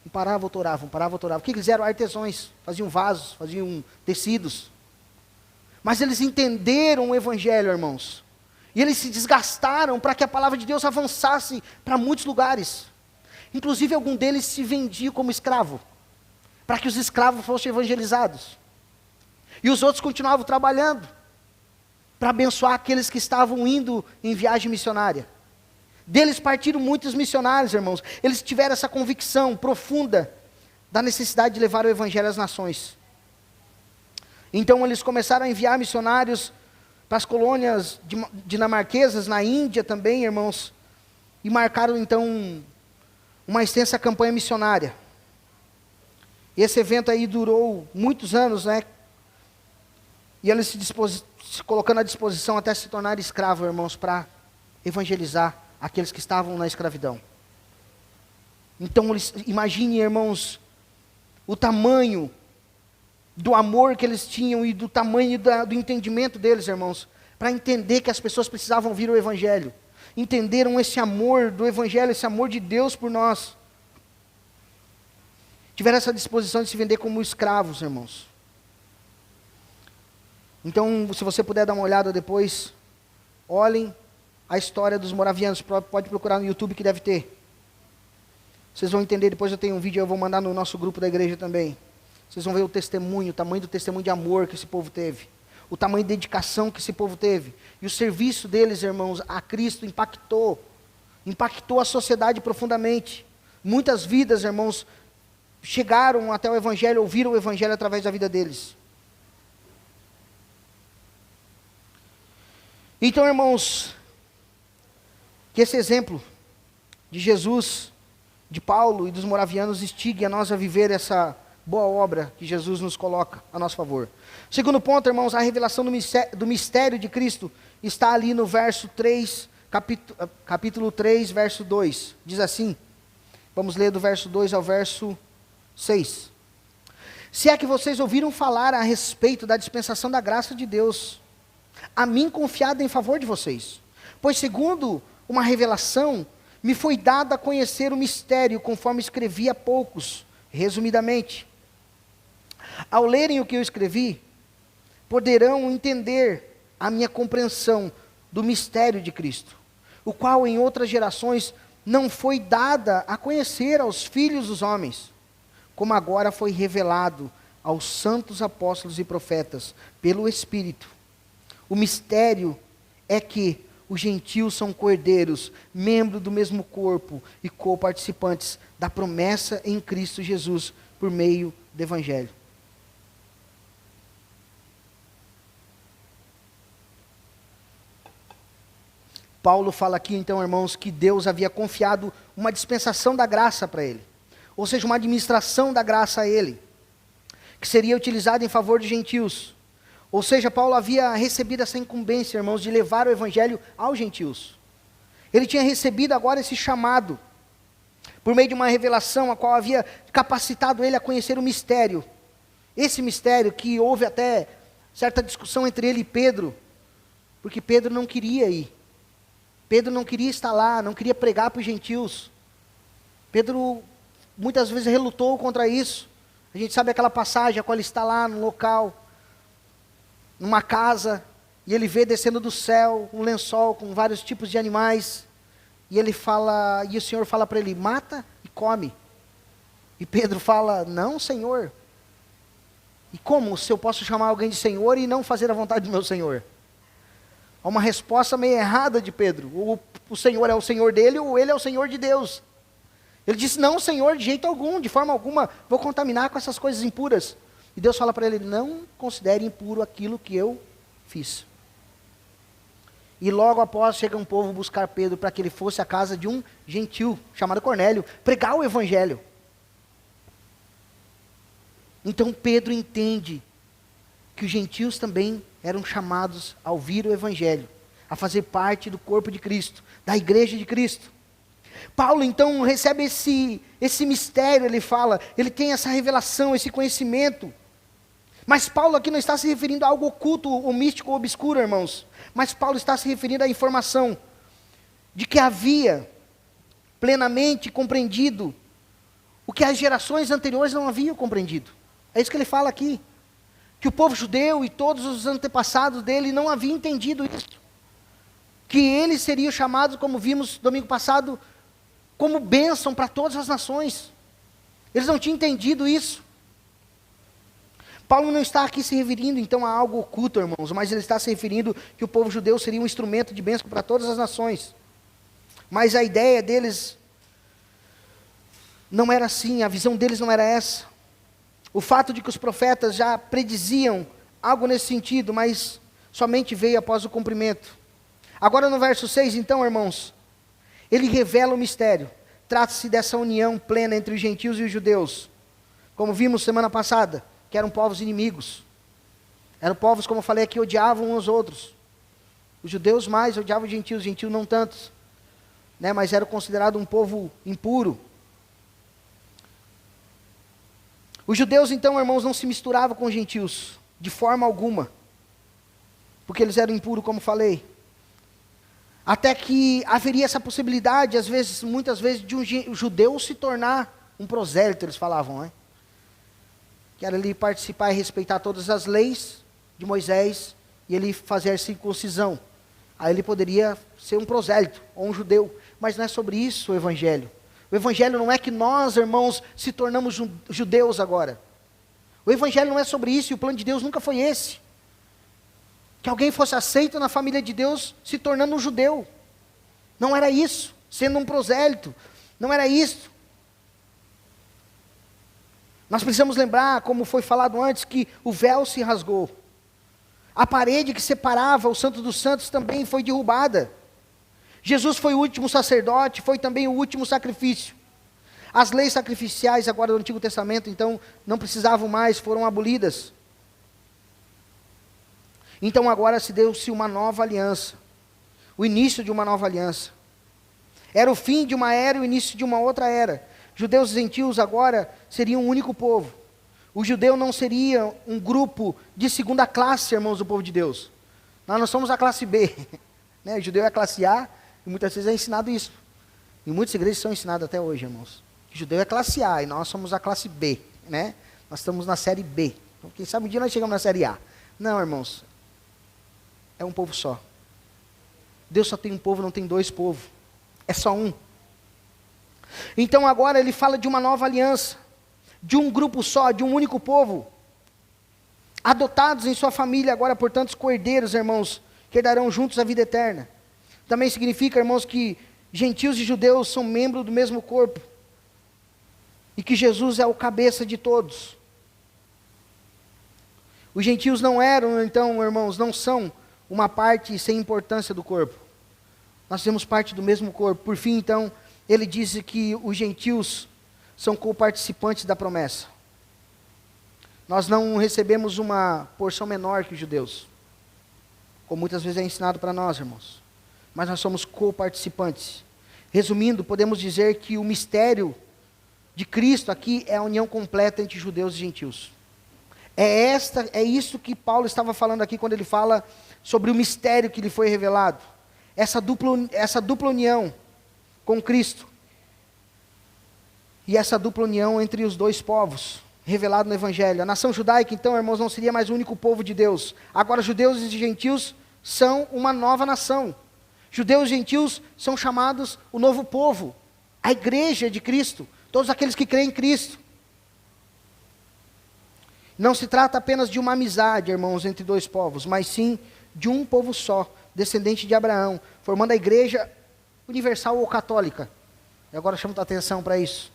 Um parava, outro orava, um parava, outro orava. O que eles fizeram? Artesãos, faziam vasos, faziam tecidos. Mas eles entenderam o Evangelho, irmãos. E eles se desgastaram para que a palavra de Deus avançasse para muitos lugares. Inclusive, algum deles se vendia como escravo, para que os escravos fossem evangelizados. E os outros continuavam trabalhando, para abençoar aqueles que estavam indo em viagem missionária. Deles partiram muitos missionários, irmãos. Eles tiveram essa convicção profunda da necessidade de levar o Evangelho às nações. Então eles começaram a enviar missionários para as colônias dinamarquesas, na Índia também, irmãos. E marcaram então uma extensa campanha missionária. Esse evento aí durou muitos anos, né? E eles se colocando à disposição até se tornar escravos, irmãos, para evangelizar aqueles que estavam na escravidão. Então, imagine, irmãos, o tamanho do amor que eles tinham e do tamanho do entendimento deles, irmãos, para entender que as pessoas precisavam ouvir o Evangelho. Entenderam esse amor do Evangelho, esse amor de Deus por nós. Tiveram essa disposição de se vender como escravos, irmãos. Então, se você puder dar uma olhada depois, olhem a história dos moravianos, pode procurar no YouTube que deve ter. Vocês vão entender, depois eu tenho um vídeo, eu vou mandar no nosso grupo da igreja também. Vocês vão ver o testemunho, o tamanho do testemunho de amor que esse povo teve. O tamanho de dedicação que esse povo teve. E o serviço deles, irmãos, a Cristo impactou a sociedade profundamente. Muitas vidas, irmãos, chegaram até o Evangelho, ouviram o Evangelho através da vida deles. Então, irmãos, que esse exemplo de Jesus, de Paulo e dos moravianos instigue a nós a viver essa boa obra que Jesus nos coloca a nosso favor. Segundo ponto, irmãos, a revelação do mistério de Cristo está ali no verso 3, capítulo 3, verso 2. Diz assim, vamos ler do verso 2 ao verso 6. Se é que vocês ouviram falar a respeito da dispensação da graça de Deus, a mim confiada em favor de vocês, pois segundo uma revelação, me foi dado a conhecer o mistério, conforme escrevi há poucos, resumidamente. Ao lerem o que eu escrevi, poderão entender a minha compreensão do mistério de Cristo, o qual em outras gerações não foi dada a conhecer aos filhos dos homens, como agora foi revelado aos santos apóstolos e profetas pelo Espírito. O mistério é que os gentios são cordeiros, membros do mesmo corpo e co-participantes da promessa em Cristo Jesus por meio do Evangelho. Paulo fala aqui então, irmãos, que Deus havia confiado uma dispensação da graça para ele, ou seja, uma administração da graça a ele, que seria utilizada em favor dos gentios. Ou seja, Paulo havia recebido essa incumbência, irmãos, de levar o evangelho aos gentios. Ele tinha recebido agora esse chamado, por meio de uma revelação, a qual havia capacitado ele a conhecer o mistério. Esse mistério que houve até certa discussão entre ele e Pedro, porque Pedro não queria ir. Pedro não queria estar lá, não queria pregar para os gentios. Pedro muitas vezes relutou contra isso. A gente sabe aquela passagem, a qual ele está lá no local, numa casa, e ele vê descendo do céu um lençol com vários tipos de animais, e ele fala, e o Senhor fala para ele, mata e come. E Pedro fala, não, Senhor. E como se eu posso chamar alguém de Senhor e não fazer a vontade do meu Senhor? Há uma resposta meio errada de Pedro. O Senhor é o Senhor dele, ou ele é o Senhor de Deus. Ele disse, não, Senhor, de jeito algum, de forma alguma, vou contaminar com essas coisas impuras. E Deus fala para ele, não considere impuro aquilo que eu fiz. E logo após chega um povo buscar Pedro para que ele fosse à casa de um gentil, chamado Cornélio, pregar o evangelho. Então Pedro entende que os gentios também eram chamados a ouvir o evangelho, a fazer parte do corpo de Cristo, da igreja de Cristo. Paulo então recebe esse mistério, ele fala, ele tem essa revelação, esse conhecimento. Mas Paulo aqui não está se referindo a algo oculto, ou místico, ou obscuro, irmãos. Mas Paulo está se referindo à informação de que havia plenamente compreendido o que as gerações anteriores não haviam compreendido. É isso que ele fala aqui. Que o povo judeu e todos os antepassados dele não haviam entendido isso. Que eles seriam chamados, como vimos domingo passado, como bênção para todas as nações. Eles não tinham entendido isso. Paulo não está aqui se referindo então a algo oculto, irmãos, mas ele está se referindo que o povo judeu seria um instrumento de bênção para todas as nações. Mas a ideia deles não era assim, a visão deles não era essa. O fato de que os profetas já prediziam algo nesse sentido, mas somente veio após o cumprimento. Agora no verso 6, então, irmãos, ele revela o mistério. Trata-se dessa união plena entre os gentios e os judeus. Como vimos semana passada, que eram povos inimigos. Eram povos, como eu falei aqui, odiavam uns aos outros. Os judeus mais odiavam os gentios não tantos. Mas era considerado um povo impuro. Os judeus, então, irmãos, não se misturavam com os gentios, de forma alguma. Porque eles eram impuros, como falei. Até que haveria essa possibilidade, às vezes, muitas vezes, de um judeu se tornar um prosélito, eles falavam, né? Que era ele participar e respeitar todas as leis de Moisés, e ele fazer a circuncisão. Aí ele poderia ser um prosélito, ou um judeu. Mas não é sobre isso o evangelho. O evangelho não é que nós, irmãos, se tornamos judeus agora. O evangelho não é sobre isso, e o plano de Deus nunca foi esse. Que alguém fosse aceito na família de Deus se tornando um judeu. Não era isso, sendo um prosélito. Não era isso. Nós precisamos lembrar, como foi falado antes, que o véu se rasgou. A parede que separava o Santo dos Santos também foi derrubada. Jesus foi o último sacerdote, foi também o último sacrifício. As leis sacrificiais agora do Antigo Testamento, então, não precisavam mais, foram abolidas. Então agora se deu-se uma nova aliança. O início de uma nova aliança. Era o fim de uma era e o início de uma outra era. Judeus e gentios agora seriam um único povo. O judeu não seria um grupo de segunda classe, irmãos do povo de Deus. Nós não somos a classe B. O judeu é a classe A, e muitas vezes é ensinado isso. Em muitas igrejas são ensinados até hoje, irmãos. O judeu é a classe A, e nós somos a classe B. Nós estamos na série B. Então, quem sabe um dia nós chegamos na série A. Não, irmãos. É um povo só. Deus só tem um povo, não tem dois povos. É só um. Então agora ele fala de uma nova aliança. De um grupo só, de um único povo. Adotados em sua família agora, portanto, co-herdeiros, irmãos, que herdarão juntos a vida eterna. Também significa, irmãos, que gentios e judeus são membros do mesmo corpo. E que Jesus é o cabeça de todos. Os gentios não eram, então, irmãos, não são uma parte sem importância do corpo. Nós temos parte do mesmo corpo. Por fim, então, ele diz que os gentios são co-participantes da promessa. Nós não recebemos uma porção menor que os judeus, como muitas vezes é ensinado para nós, irmãos. Mas nós somos co-participantes. Resumindo, podemos dizer que o mistério de Cristo aqui é a união completa entre judeus e gentios. É isso que Paulo estava falando aqui quando ele fala sobre o mistério que lhe foi revelado. Essa dupla união com Cristo. E essa dupla união entre os dois povos, revelado no Evangelho. A nação judaica, então, irmãos, não seria mais o único povo de Deus. Agora, judeus e gentios são uma nova nação. Judeus e gentios são chamados o novo povo, a igreja de Cristo, todos aqueles que creem em Cristo. Não se trata apenas de uma amizade, irmãos, entre dois povos, mas sim de um povo só, descendente de Abraão, formando a igreja universal ou católica. E agora chamo a atenção para isso.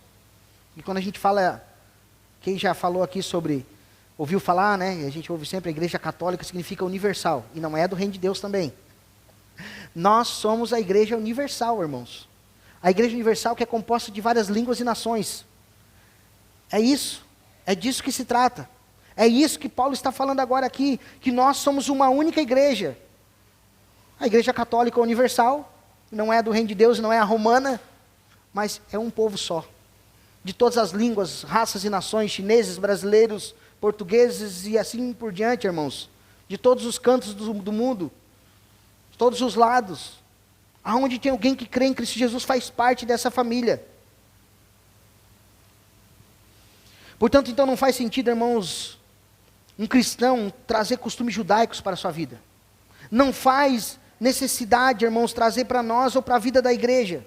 E quando a gente fala, quem já falou aqui sobre, ouviu falar, né? A gente ouve sempre, a igreja católica significa universal, e não é do reino de Deus também. Nós somos a igreja universal, irmãos. A igreja universal que é composta de várias línguas e nações. É isso, é disso que se trata. É isso que Paulo está falando agora aqui, que nós somos uma única igreja. A igreja católica universal, não é do reino de Deus, não é a romana, mas é um povo só. De todas as línguas, raças e nações, chineses, brasileiros, portugueses e assim por diante, irmãos. De todos os cantos do mundo, de todos os lados. Aonde tem alguém que crê em Cristo Jesus faz parte dessa família. Portanto, então não faz sentido, irmãos, um cristão trazer costumes judaicos para a sua vida. Não faz necessidade, irmãos, trazer para nós ou para a vida da igreja.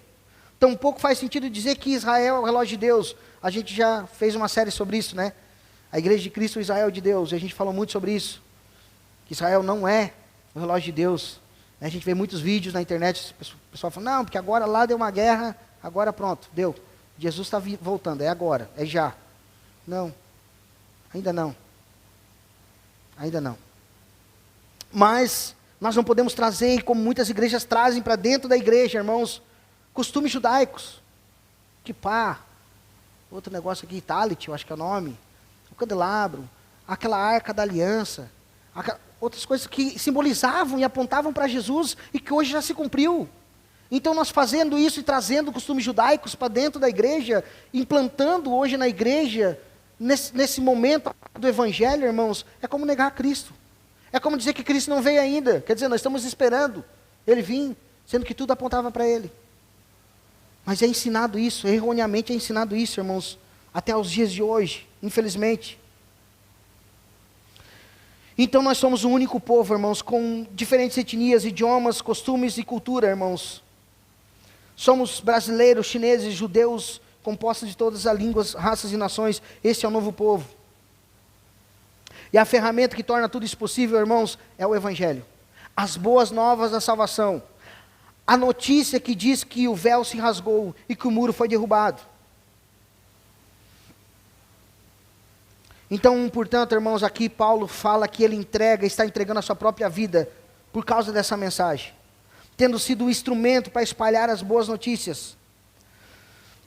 Tampouco faz sentido dizer que Israel é o relógio de Deus. A gente já fez uma série sobre isso, né? A igreja de Cristo, o Israel de Deus. E a gente falou muito sobre isso. Que Israel não é o relógio de Deus. A gente vê muitos vídeos na internet, o pessoal fala, não, porque agora lá deu uma guerra, agora pronto, deu. Jesus está voltando, é agora, é já. Não, ainda não. Ainda não. Mas nós não podemos trazer, como muitas igrejas trazem para dentro da igreja, irmãos, costumes judaicos. Kippá, outro negócio aqui, Talit, eu acho que é o nome, o candelabro, aquela arca da aliança, outras coisas que simbolizavam e apontavam para Jesus e que hoje já se cumpriu. Então nós fazendo isso e trazendo costumes judaicos para dentro da igreja, implantando hoje na igreja, nesse momento do Evangelho, irmãos, é como negar Cristo. É como dizer que Cristo não veio ainda. Quer dizer, nós estamos esperando Ele vir, sendo que tudo apontava para Ele. Mas é ensinado isso, erroneamente é ensinado isso, irmãos, até os dias de hoje, infelizmente. Então nós somos um único povo, irmãos, com diferentes etnias, idiomas, costumes e cultura, irmãos. Somos brasileiros, chineses, judeus, compostos de todas as línguas, raças e nações. Esse é o novo povo. E a ferramenta que torna tudo isso possível, irmãos, é o Evangelho. As boas novas da salvação. A notícia que diz que o véu se rasgou e que o muro foi derrubado. Então, portanto, irmãos, aqui Paulo fala que ele está entregando a sua própria vida por causa dessa mensagem. Tendo sido o instrumento para espalhar as boas notícias.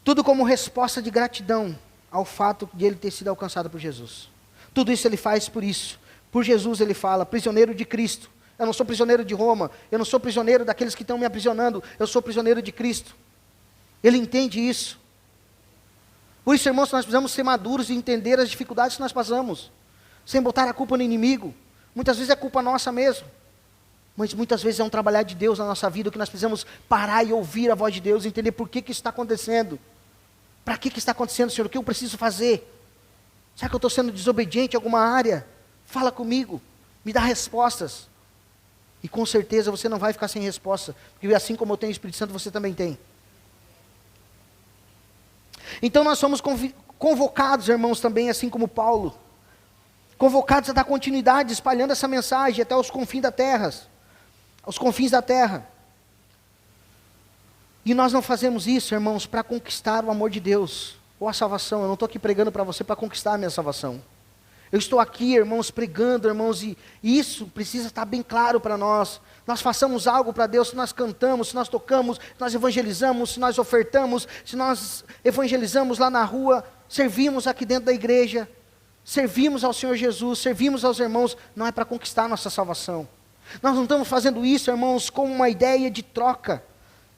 Tudo como resposta de gratidão ao fato de ele ter sido alcançado por Jesus. Tudo isso ele faz por isso. Por Jesus ele fala, prisioneiro de Cristo. Eu não sou prisioneiro de Roma, eu não sou prisioneiro daqueles que estão me aprisionando, eu sou prisioneiro de Cristo. Ele entende isso. Por isso, irmãos, nós precisamos ser maduros e entender as dificuldades que nós passamos, sem botar a culpa no inimigo. Muitas vezes é culpa nossa mesmo, mas muitas vezes é um trabalhar de Deus na nossa vida, que nós precisamos parar e ouvir a voz de Deus, entender por que isso está acontecendo. Para que está acontecendo, Senhor? O que eu preciso fazer? Será que eu estou sendo desobediente em alguma área? Fala comigo, me dá respostas. E com certeza você não vai ficar sem resposta, porque assim como eu tenho o Espírito Santo, você também tem. Então nós somos convocados, irmãos, também, assim como Paulo, convocados a dar continuidade, espalhando essa mensagem até os confins da terra, aos confins da terra. E nós não fazemos isso, irmãos, para conquistar o amor de Deus, ou a salvação. Eu não estou aqui pregando para você para conquistar a minha salvação. Eu estou aqui, irmãos, pregando, irmãos, e isso precisa estar bem claro para nós. Nós façamos algo para Deus, se nós cantamos, se nós tocamos, se nós evangelizamos, se nós ofertamos, se nós evangelizamos lá na rua, servimos aqui dentro da igreja, servimos ao Senhor Jesus, servimos aos irmãos, não é para conquistar a nossa salvação. Nós não estamos fazendo isso, irmãos, como uma ideia de troca,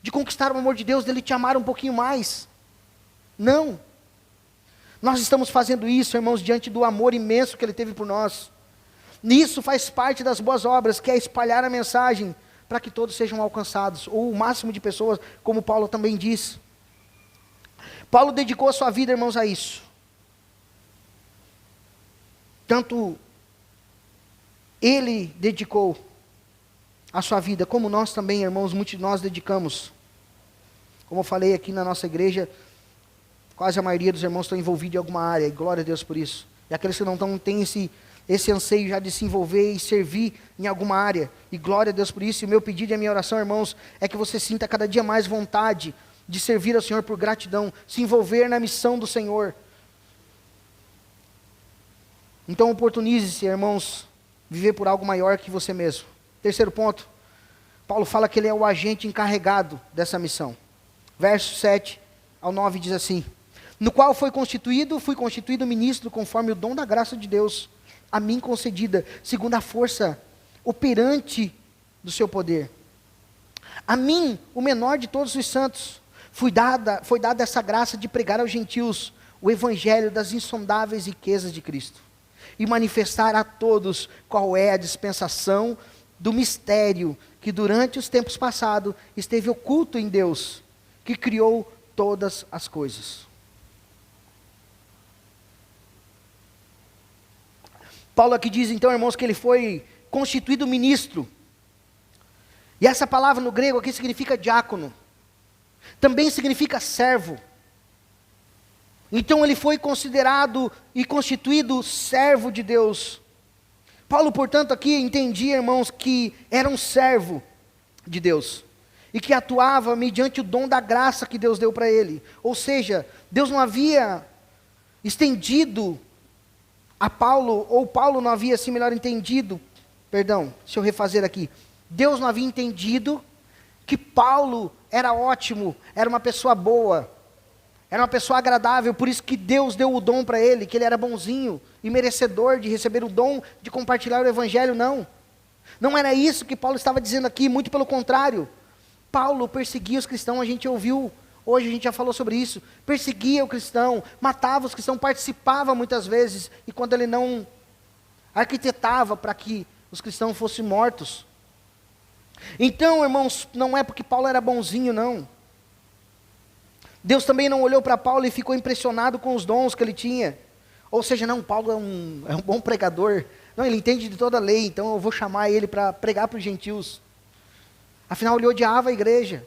de conquistar o amor de Deus, dele te amar um pouquinho mais. Não. Nós estamos fazendo isso, irmãos, diante do amor imenso que Ele teve por nós. Nisso faz parte das boas obras, que é espalhar a mensagem, para que todos sejam alcançados, ou o máximo de pessoas, como Paulo também diz. Paulo dedicou a sua vida, irmãos, a isso. Tanto ele dedicou a sua vida, como nós também, irmãos, muitos de nós dedicamos. Como eu falei aqui na nossa igreja, quase a maioria dos irmãos estão envolvidos em alguma área, e glória a Deus por isso. E aqueles que não estão, têm esse anseio já de se envolver e servir em alguma área, e glória a Deus por isso. E o meu pedido e a minha oração, irmãos, é que você sinta cada dia mais vontade de servir ao Senhor por gratidão, se envolver na missão do Senhor. Então oportunize-se, irmãos, viver por algo maior que você mesmo. Terceiro ponto, Paulo fala que ele é o agente encarregado dessa missão. Verso 7 ao 9 diz assim: no qual fui constituído ministro conforme o dom da graça de Deus, a mim concedida, segundo a força operante do seu poder. A mim, o menor de todos os santos, foi dada essa graça de pregar aos gentios o evangelho das insondáveis riquezas de Cristo, e manifestar a todos qual é a dispensação do mistério que durante os tempos passados esteve oculto em Deus, que criou todas as coisas. Paulo aqui diz então, irmãos, que ele foi constituído ministro. E essa palavra no grego aqui significa diácono. Também significa servo. Então ele foi considerado e constituído servo de Deus. Paulo, portanto, aqui entendia, irmãos, que era um servo de Deus. E que atuava mediante o dom da graça que Deus deu para ele. Ou seja, Deus não havia estendido a Paulo, ou Paulo não havia, assim melhor entendido, deixa eu refazer aqui. Deus não havia entendido que Paulo era ótimo, era uma pessoa boa, era uma pessoa agradável, por isso que Deus deu o dom para ele, que ele era bonzinho e merecedor de receber o dom de compartilhar o evangelho, não. Não era isso que Paulo estava dizendo aqui, muito pelo contrário. Paulo perseguia os cristãos, a gente ouviu, hoje a gente já falou sobre isso, perseguia o cristão, matava os cristãos, participava muitas vezes, e quando ele não arquitetava para que os cristãos fossem mortos. Então, irmãos, não é porque Paulo era bonzinho, não. Deus também não olhou para Paulo e ficou impressionado com os dons que ele tinha. Ou seja, não, Paulo é um bom pregador. Não, ele entende de toda a lei, então eu vou chamar ele para pregar para os gentios. Afinal, ele odiava a igreja.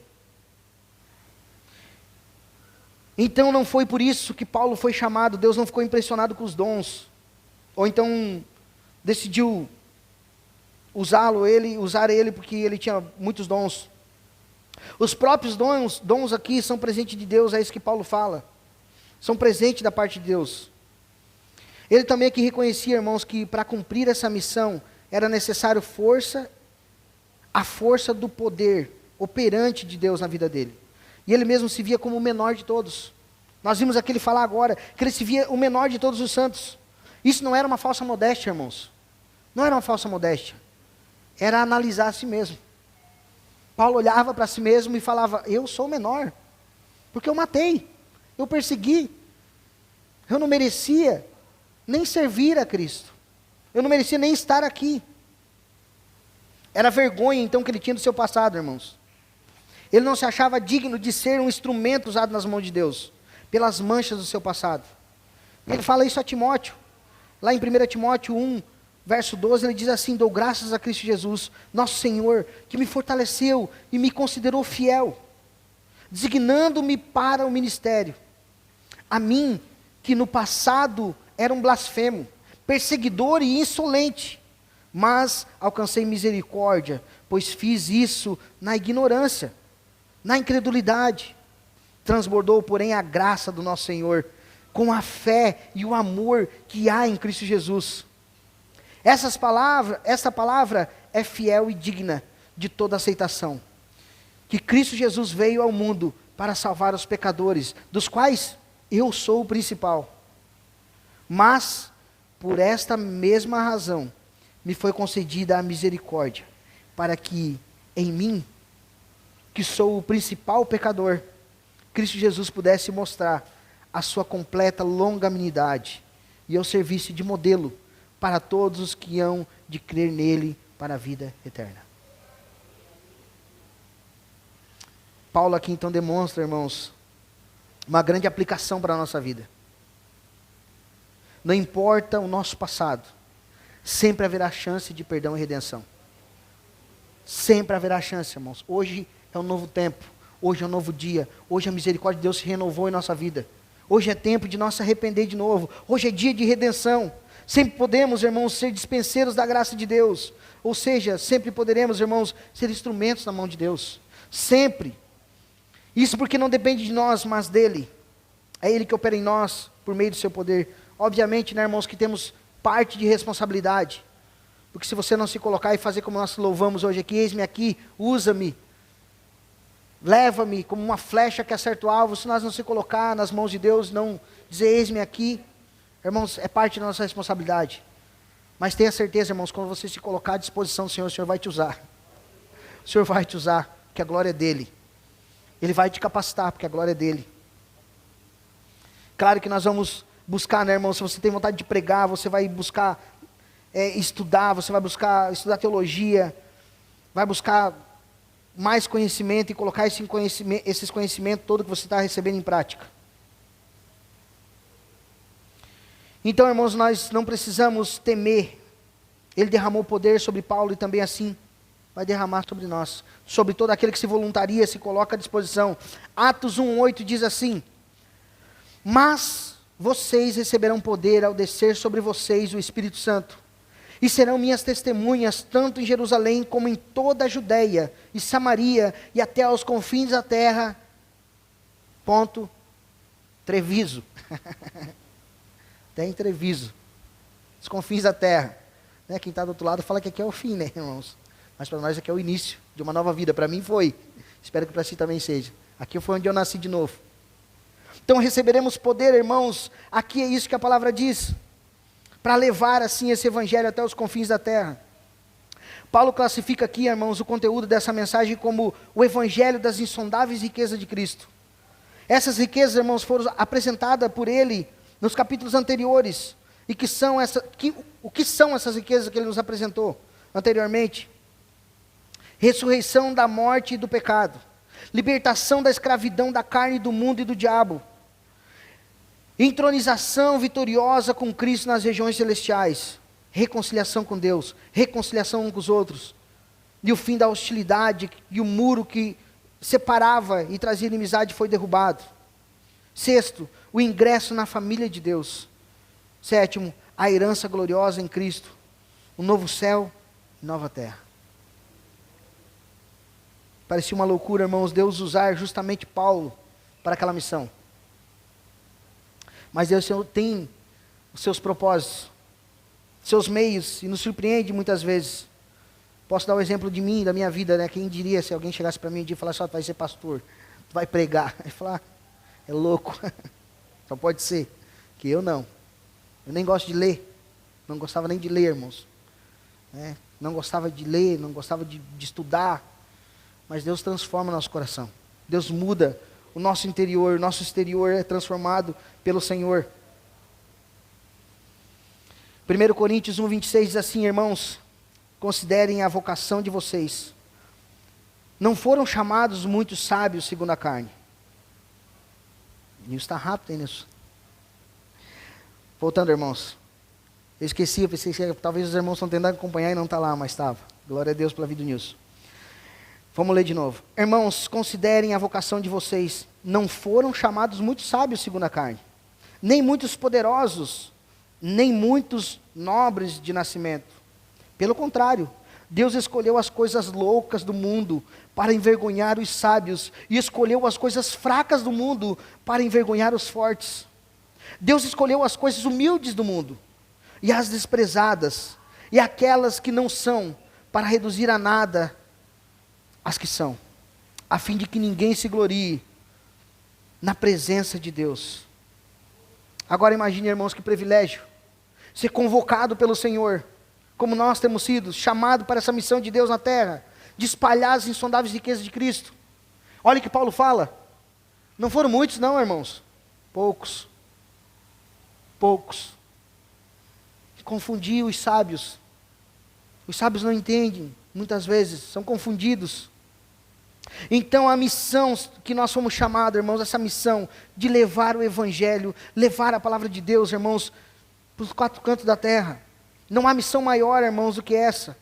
Então não foi por isso que Paulo foi chamado. Deus não ficou impressionado com os dons. Ou então decidiu usar ele porque ele tinha muitos dons. Os próprios dons aqui são presente de Deus, é isso que Paulo fala. São presente da parte de Deus. Ele também aqui reconhecia, irmãos, que para cumprir essa missão era necessário a força do poder operante de Deus na vida dele. E ele mesmo se via como o menor de todos. Nós vimos aqui ele falar agora, que ele se via o menor de todos os santos. Isso não era uma falsa modéstia, irmãos. Não era uma falsa modéstia. Era analisar a si mesmo. Paulo olhava para si mesmo e falava, eu sou o menor, porque eu matei, eu persegui, eu não merecia nem servir a Cristo, eu não merecia nem estar aqui. Era vergonha então que ele tinha do seu passado, irmãos. Ele não se achava digno de ser um instrumento usado nas mãos de Deus, pelas manchas do seu passado. Ele fala isso a Timóteo, Lá em 1 Timóteo 1, verso 12, ele diz assim: dou graças a Cristo Jesus, nosso Senhor, que me fortaleceu e me considerou fiel, designando-me para o ministério. A mim, que no passado era um blasfemo, perseguidor e insolente, mas alcancei misericórdia, pois fiz isso na ignorância, na incredulidade. Transbordou, porém, a graça do nosso Senhor, com a fé e o amor que há em Cristo Jesus. Essa palavra é fiel e digna de toda aceitação. Que Cristo Jesus veio ao mundo para salvar os pecadores, dos quais eu sou o principal. Mas, por esta mesma razão, me foi concedida a misericórdia, para que em mim, que sou o principal pecador, Cristo Jesus pudesse mostrar a sua completa longanimidade e eu servisse de modelo para todos os que hão de crer nele para a vida eterna. Paulo aqui então demonstra, irmãos, uma grande aplicação para a nossa vida. Não importa o nosso passado, sempre haverá chance de perdão e redenção. Sempre haverá chance, irmãos. Hoje é um novo tempo, hoje é um novo dia, hoje a misericórdia de Deus se renovou em nossa vida. Hoje é tempo de nós se arrepender de novo, hoje é dia de redenção. Sempre podemos, irmãos, ser dispenseiros da graça de Deus. Ou seja, sempre poderemos, irmãos, ser instrumentos na mão de Deus. Sempre. Isso porque não depende de nós, mas dele. É ele que opera em nós, por meio do seu poder. Obviamente, né, irmãos, que temos parte de responsabilidade. Porque se você não se colocar e fazer como nós louvamos hoje aqui, eis-me aqui, usa-me, leva-me como uma flecha que acerta o alvo, se nós não se colocar nas mãos de Deus, não dizer eis-me aqui, irmãos, é parte da nossa responsabilidade. Mas tenha certeza, irmãos, quando você se colocar à disposição do Senhor, o Senhor vai te usar. O Senhor vai te usar, porque a glória é dele. Ele vai te capacitar, porque a glória é dele. Claro que nós vamos buscar, né, irmão, se você tem vontade de pregar, você vai buscar estudar, você vai buscar estudar teologia, vai buscar mais conhecimento e colocar esses conhecimentos todo que você está recebendo em prática. Então, irmãos, nós não precisamos temer. Ele derramou poder sobre Paulo e também assim vai derramar sobre nós, sobre todo aquele que se voluntaria, se coloca à disposição. Atos 1:8 diz assim: mas vocês receberão poder ao descer sobre vocês o Espírito Santo, e serão minhas testemunhas, tanto em Jerusalém, como em toda a Judeia e Samaria, e até aos confins da terra. Ponto. Treviso. Até em Treviso. Os confins da terra. Né? Quem está do outro lado fala que aqui é o fim, né, irmãos? Mas para nós aqui é o início de uma nova vida. Para mim foi. Espero que para si também seja. Aqui foi onde eu nasci de novo. Então receberemos poder, irmãos. Aqui é isso que a palavra diz. Para levar assim esse evangelho até os confins da terra. Paulo classifica aqui, irmãos, o conteúdo dessa mensagem como o evangelho das insondáveis riquezas de Cristo. Essas riquezas, irmãos, foram apresentadas por ele nos capítulos anteriores. E o que são essas riquezas que ele nos apresentou anteriormente? Ressurreição da morte e do pecado. Libertação da escravidão da carne, do mundo e do diabo. Entronização vitoriosa com Cristo nas regiões celestiais. Reconciliação com Deus. Reconciliação uns com os outros. E o fim da hostilidade e o muro que separava e trazia inimizade foi derrubado. Sexto, o ingresso na família de Deus. Sétimo, a herança gloriosa em Cristo. O novo céu e nova terra. Parecia uma loucura, irmãos, Deus usar justamente Paulo para aquela missão. Mas Deus tem os seus propósitos, seus meios, e nos surpreende muitas vezes. Posso dar o exemplo de mim, da minha vida, né? Quem diria se alguém chegasse para mim um dia e falasse: ó, tu vai ser pastor, tu vai pregar. Aí falar: é louco, só pode ser, que eu não. Eu nem gosto de ler, não gostava nem de ler, irmãos. Não gostava de ler, não gostava de estudar. Mas Deus transforma o nosso coração. Deus muda o nosso interior, o nosso exterior é transformado pelo Senhor. 1 Coríntios 1:26 diz assim: irmãos, considerem a vocação de vocês. Não foram chamados muitos sábios segundo a carne. E está rápido aí nisso. Voltando, irmãos. Eu esqueci, eu pensei que talvez os irmãos estão tentando acompanhar e não está lá, mas estava. Glória a Deus pela vida do Nilson. Vamos ler de novo. Irmãos, considerem a vocação de vocês. Não foram chamados muitos sábios segundo a carne, nem muitos poderosos, nem muitos nobres de nascimento. Pelo contrário, Deus escolheu as coisas loucas do mundo para envergonhar os sábios, e escolheu as coisas fracas do mundo para envergonhar os fortes. Deus escolheu as coisas humildes do mundo, e as desprezadas, e aquelas que não são, para reduzir a nada as que são, a fim de que ninguém se glorie na presença de Deus. Agora imagine, irmãos, que privilégio, ser convocado pelo Senhor, como nós temos sido, chamado para essa missão de Deus na terra, de espalhar as insondáveis riquezas de Cristo. Olha o que Paulo fala, não foram muitos não, irmãos, poucos, confundir os sábios não entendem, muitas vezes, são confundidos. Então a missão que nós fomos chamados, irmãos, essa missão de levar o Evangelho, levar a palavra de Deus, irmãos, para os quatro cantos da terra. Não há missão maior, irmãos, do que essa.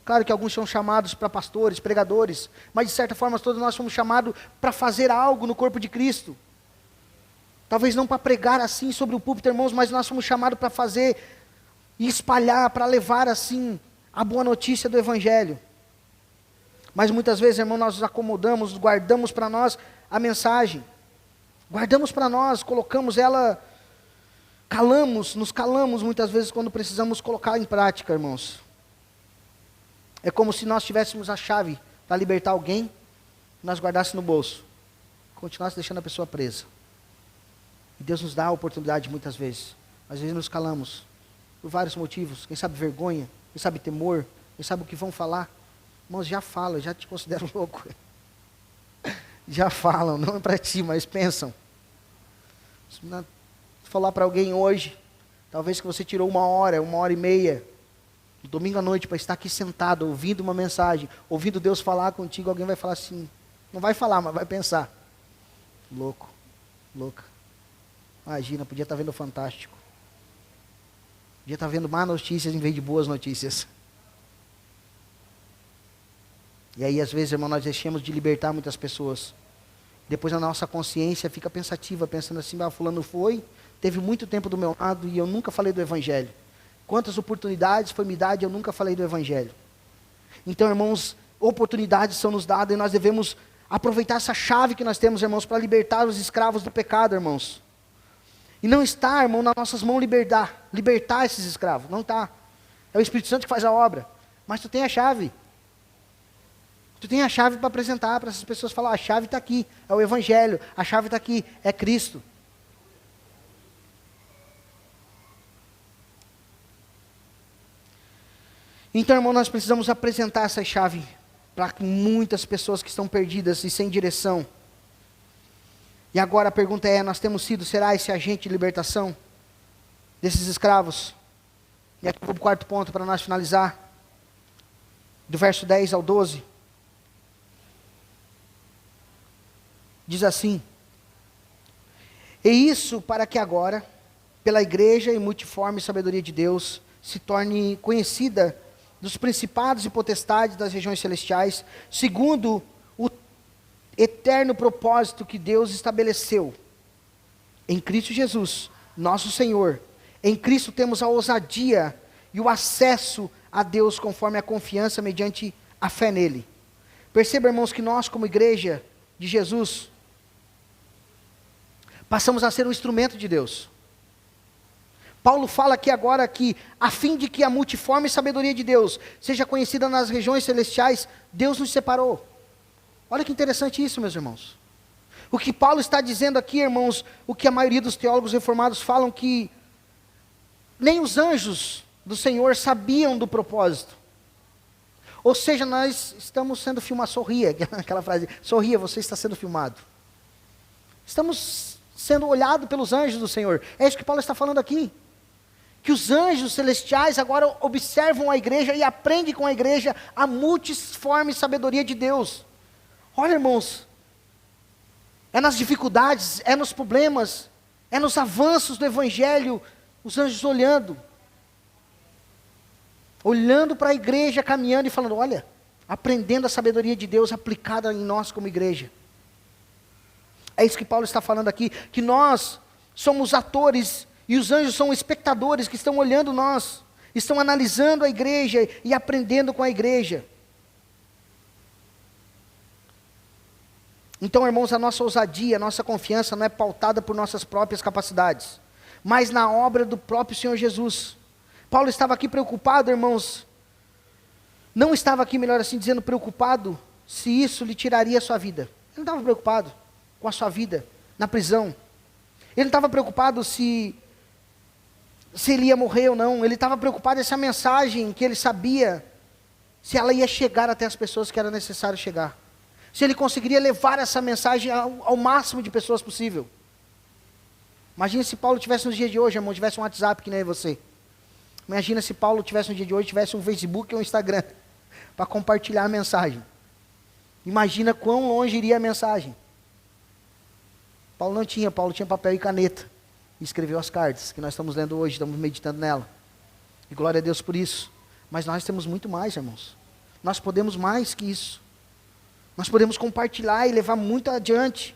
Claro que alguns são chamados para pastores, pregadores, mas de certa forma todos nós fomos chamados para fazer algo no corpo de Cristo. Talvez não para pregar assim sobre o púlpito, irmãos, mas nós fomos chamados para fazer e espalhar, para levar assim a boa notícia do Evangelho. Mas muitas vezes, irmão, nós nos acomodamos, guardamos para nós a mensagem, guardamos para nós, colocamos ela, nos calamos muitas vezes quando precisamos colocar em prática, irmãos. É como se nós tivéssemos a chave para libertar alguém, nós guardássemos no bolso, continuasse deixando a pessoa presa. E Deus nos dá a oportunidade muitas vezes, às vezes nos calamos, por vários motivos, quem sabe vergonha, quem sabe temor, quem sabe o que vão falar. Irmãos, já falam, já te consideram louco. Já falam, não é para ti, mas pensam. Se falar para alguém hoje, talvez que você tirou 1h30, domingo à noite, para estar aqui sentado, ouvindo uma mensagem, ouvindo Deus falar contigo, alguém vai falar assim, não vai falar, mas vai pensar. Louca. Imagina, podia estar vendo Fantástico. Podia estar vendo má notícias em vez de boas notícias. E aí, às vezes, irmão, nós deixamos de libertar muitas pessoas. Depois a nossa consciência fica pensativa, pensando assim, fulano teve muito tempo do meu lado e eu nunca falei do Evangelho. Quantas oportunidades foi me dada e eu nunca falei do Evangelho. Então, irmãos, oportunidades são nos dadas e nós devemos aproveitar essa chave que nós temos, irmãos, para libertar os escravos do pecado, irmãos. E não está, irmão, nas nossas mãos libertar esses escravos, não está. É o Espírito Santo que faz a obra, mas tu tem a chave. Tu tem a chave para apresentar para essas pessoas, falar, a chave está aqui, é o Evangelho, a chave está aqui, é Cristo. Então, irmão, nós precisamos apresentar essa chave para muitas pessoas que estão perdidas e sem direção. E agora a pergunta é, será esse agente de libertação desses escravos? E aqui vou para o quarto ponto para nós finalizar, do verso 10 ao 12. Diz assim, e isso para que agora, pela igreja e multiforme sabedoria de Deus, se torne conhecida dos principados e potestades das regiões celestiais, segundo o eterno propósito que Deus estabeleceu em Cristo Jesus, nosso Senhor. Em Cristo temos a ousadia e o acesso a Deus conforme a confiança mediante a fé nele. Perceba, irmãos, que nós como igreja de Jesus, passamos a ser um instrumento de Deus. Paulo fala aqui agora que, a fim de que a multiforme sabedoria de Deus seja conhecida nas regiões celestiais, Deus nos separou. Olha que interessante isso, meus irmãos. O que Paulo está dizendo aqui, irmãos, o que a maioria dos teólogos reformados falam, que nem os anjos do Senhor sabiam do propósito. Ou seja, nós estamos sendo filmados, sorria, aquela frase, sorria, você está sendo filmado. Estamos sendo olhados pelos anjos do Senhor. É isso que Paulo está falando aqui. Que os anjos celestiais agora observam a igreja e aprendem com a igreja a multiforme sabedoria de Deus. Olha, irmãos, é nas dificuldades, é nos problemas, é nos avanços do Evangelho, os anjos olhando. olhando para a igreja, caminhando e falando, olha, aprendendo a sabedoria de Deus aplicada em nós como igreja. É isso que Paulo está falando aqui, que nós somos atores e os anjos são espectadores que estão olhando nós, estão analisando a igreja e aprendendo com a igreja. Então, irmãos, a nossa ousadia, a nossa confiança não é pautada por nossas próprias capacidades, mas na obra do próprio Senhor Jesus. Paulo estava aqui preocupado, irmãos, não estava aqui, melhor assim dizendo, preocupado se isso lhe tiraria a sua vida. Ele não estava preocupado com a sua vida na prisão. Ele não estava preocupado se ele ia morrer ou não. Ele estava preocupado essa mensagem que ele sabia, se ela ia chegar até as pessoas que era necessário chegar. Se ele conseguiria levar essa mensagem ao máximo de pessoas possível. Imagina se Paulo tivesse nos dias de hoje, irmão, tivesse um WhatsApp que nem você. Imagina se Paulo tivesse no dia de hoje, tivesse um Facebook ou um Instagram para compartilhar a mensagem. Imagina quão longe iria a mensagem. Paulo não tinha, Paulo tinha papel e caneta. E escreveu as cartas que nós estamos lendo hoje, estamos meditando nela. E glória a Deus por isso. Mas nós temos muito mais, irmãos. Nós podemos mais que isso. Nós podemos compartilhar e levar muito adiante.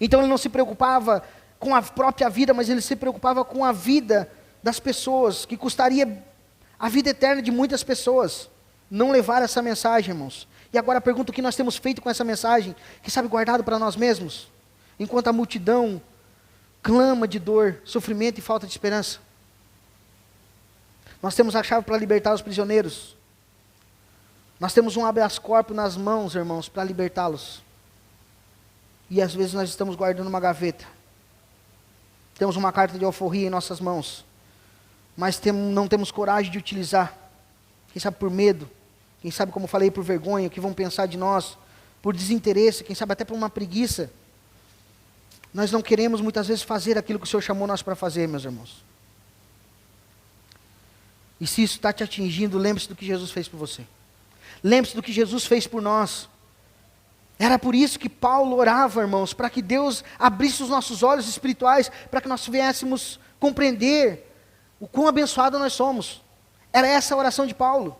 Então ele não se preocupava com a própria vida, mas ele se preocupava com a vida das pessoas, que custaria a vida eterna de muitas pessoas, não levar essa mensagem, irmãos. E agora a pergunta, o que nós temos feito com essa mensagem, que sabe, guardado para nós mesmos, enquanto a multidão clama de dor, sofrimento e falta de esperança. Nós temos a chave para libertar os prisioneiros. Nós temos um habeas corpus nas mãos, irmãos, para libertá-los. E às vezes nós estamos guardando uma gaveta. Temos uma carta de alforria em nossas mãos. Mas não temos coragem de utilizar. Quem sabe por medo. Quem sabe, como falei, por vergonha, o que vão pensar de nós. Por desinteresse, quem sabe até por uma preguiça. Nós não queremos muitas vezes fazer aquilo que o Senhor chamou nós para fazer, meus irmãos. E se isso está te atingindo, lembre-se do que Jesus fez por você. Lembre-se do que Jesus fez por nós. Era por isso que Paulo orava, irmãos, para que Deus abrisse os nossos olhos espirituais, para que nós viéssemos compreender o quão abençoado nós somos. Era essa a oração de Paulo.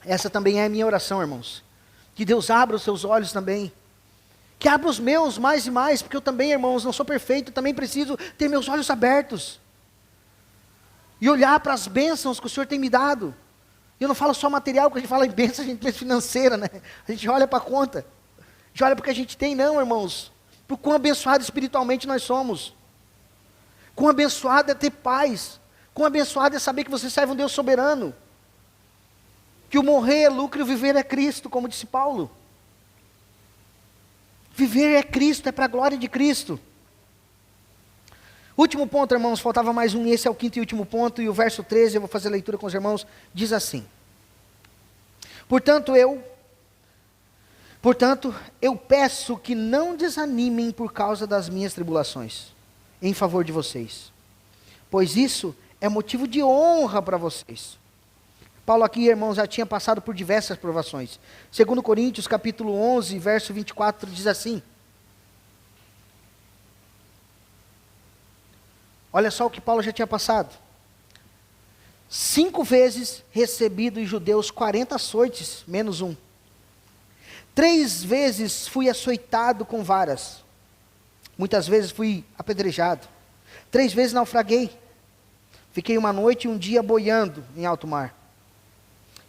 Essa também é a minha oração, irmãos. Que Deus abra os seus olhos também. Que abra os meus mais e mais, porque eu também, irmãos, não sou perfeito, também preciso ter meus olhos abertos. E olhar para as bênçãos que o Senhor tem me dado. Eu não falo só material, quando a gente fala em bênção, a gente pensa financeira, né? A gente olha para a conta. A gente olha para o que a gente tem, não, irmãos. Para o quão abençoado espiritualmente nós somos. Quão abençoado é ter paz. Quão abençoado é saber que você serve um Deus soberano. Que o morrer é lucro e o viver é Cristo, como disse Paulo. Viver é Cristo, é para a glória de Cristo. Último ponto, irmãos, faltava mais um, e esse é o quinto e último ponto, e o verso 13, eu vou fazer a leitura com os irmãos, diz assim: Portanto, eu peço que não desanimem por causa das minhas tribulações, em favor de vocês, pois isso é motivo de honra para vocês. Paulo aqui, irmãos, já tinha passado por diversas provações. 2 Coríntios, capítulo 11, verso 24, diz assim: olha só o que Paulo já tinha passado. 5 vezes recebi dos judeus 40 açoites, menos um. 3 vezes fui açoitado com varas. Muitas vezes fui apedrejado. 3 vezes naufraguei. Fiquei uma noite e um dia boiando em alto mar.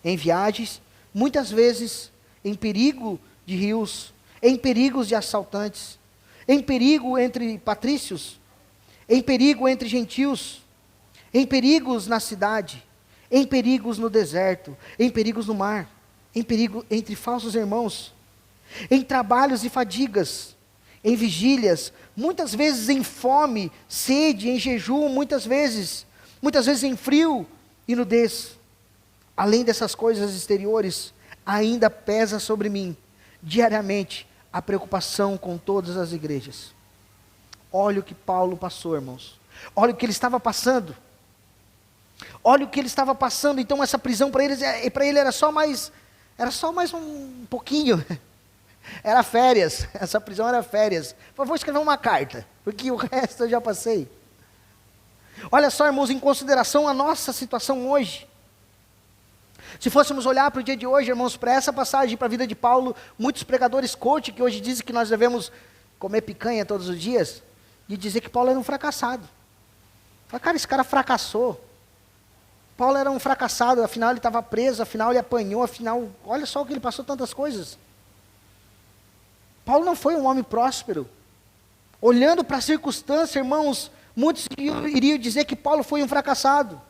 Em viagens, muitas vezes em perigo de rios, em perigos de assaltantes, em perigo entre patrícios, em perigo entre gentios, em perigos na cidade, em perigos no deserto, em perigos no mar, em perigo entre falsos irmãos, em trabalhos e fadigas, em vigílias, muitas vezes em fome, sede, em jejum, muitas vezes em frio e nudez. Além dessas coisas exteriores, ainda pesa sobre mim, diariamente, a preocupação com todas as igrejas. Olha o que Paulo passou, irmãos. Olha o que ele estava passando. Olha o que ele estava passando. Então essa prisão para ele era só mais um pouquinho. Era férias. Essa prisão era férias. Por favor, escrever uma carta, porque o resto eu já passei. Olha só, irmãos, em consideração a nossa situação hoje. Se fôssemos olhar para o dia de hoje, irmãos, para essa passagem, para a vida de Paulo, muitos pregadores coach que hoje dizem que nós devemos comer picanha todos os dias, de dizer que Paulo era um fracassado. Fala, cara, esse cara fracassou. Paulo era um fracassado, afinal ele estava preso, afinal ele apanhou, afinal, olha só o que ele passou, tantas coisas. Paulo não foi um homem próspero. Olhando para a circunstância, irmãos, muitos iriam dizer que Paulo foi um fracassado.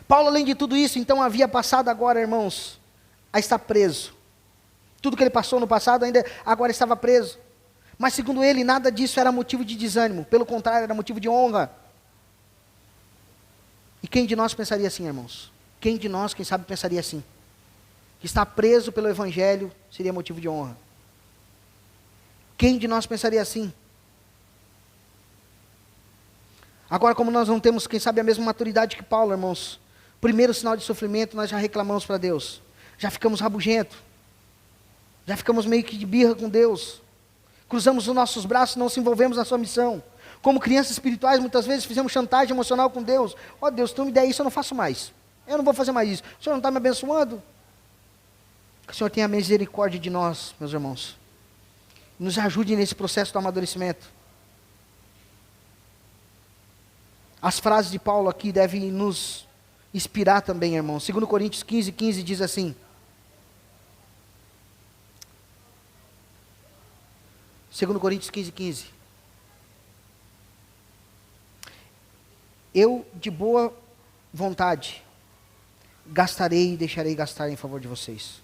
Paulo, além de tudo isso, então havia passado agora, irmãos, a estar preso. Tudo que ele passou no passado ainda agora estava preso. Mas segundo ele, nada disso era motivo de desânimo. Pelo contrário, era motivo de honra. E quem de nós pensaria assim, irmãos? Quem de nós, quem sabe, pensaria assim? Que estar preso pelo Evangelho seria motivo de honra. Quem de nós pensaria assim? Agora, como nós não temos, quem sabe, a mesma maturidade que Paulo, irmãos, primeiro sinal de sofrimento, nós já reclamamos para Deus. Já ficamos rabugentos. Já ficamos meio que de birra com Deus. Cruzamos os nossos braços e não se envolvemos na sua missão. Como crianças espirituais, muitas vezes fizemos chantagem emocional com Deus. Ó Deus, se tu me der isso, eu não faço mais. Eu não vou fazer mais isso. O Senhor não está me abençoando? Que o Senhor tenha misericórdia de nós, meus irmãos. Nos ajude nesse processo do amadurecimento. As frases de Paulo aqui devem nos inspirar também, irmãos. 2 Coríntios 15:15 diz assim. 2 Coríntios 15:15. Eu, de boa vontade, gastarei e deixarei gastar em favor de vocês.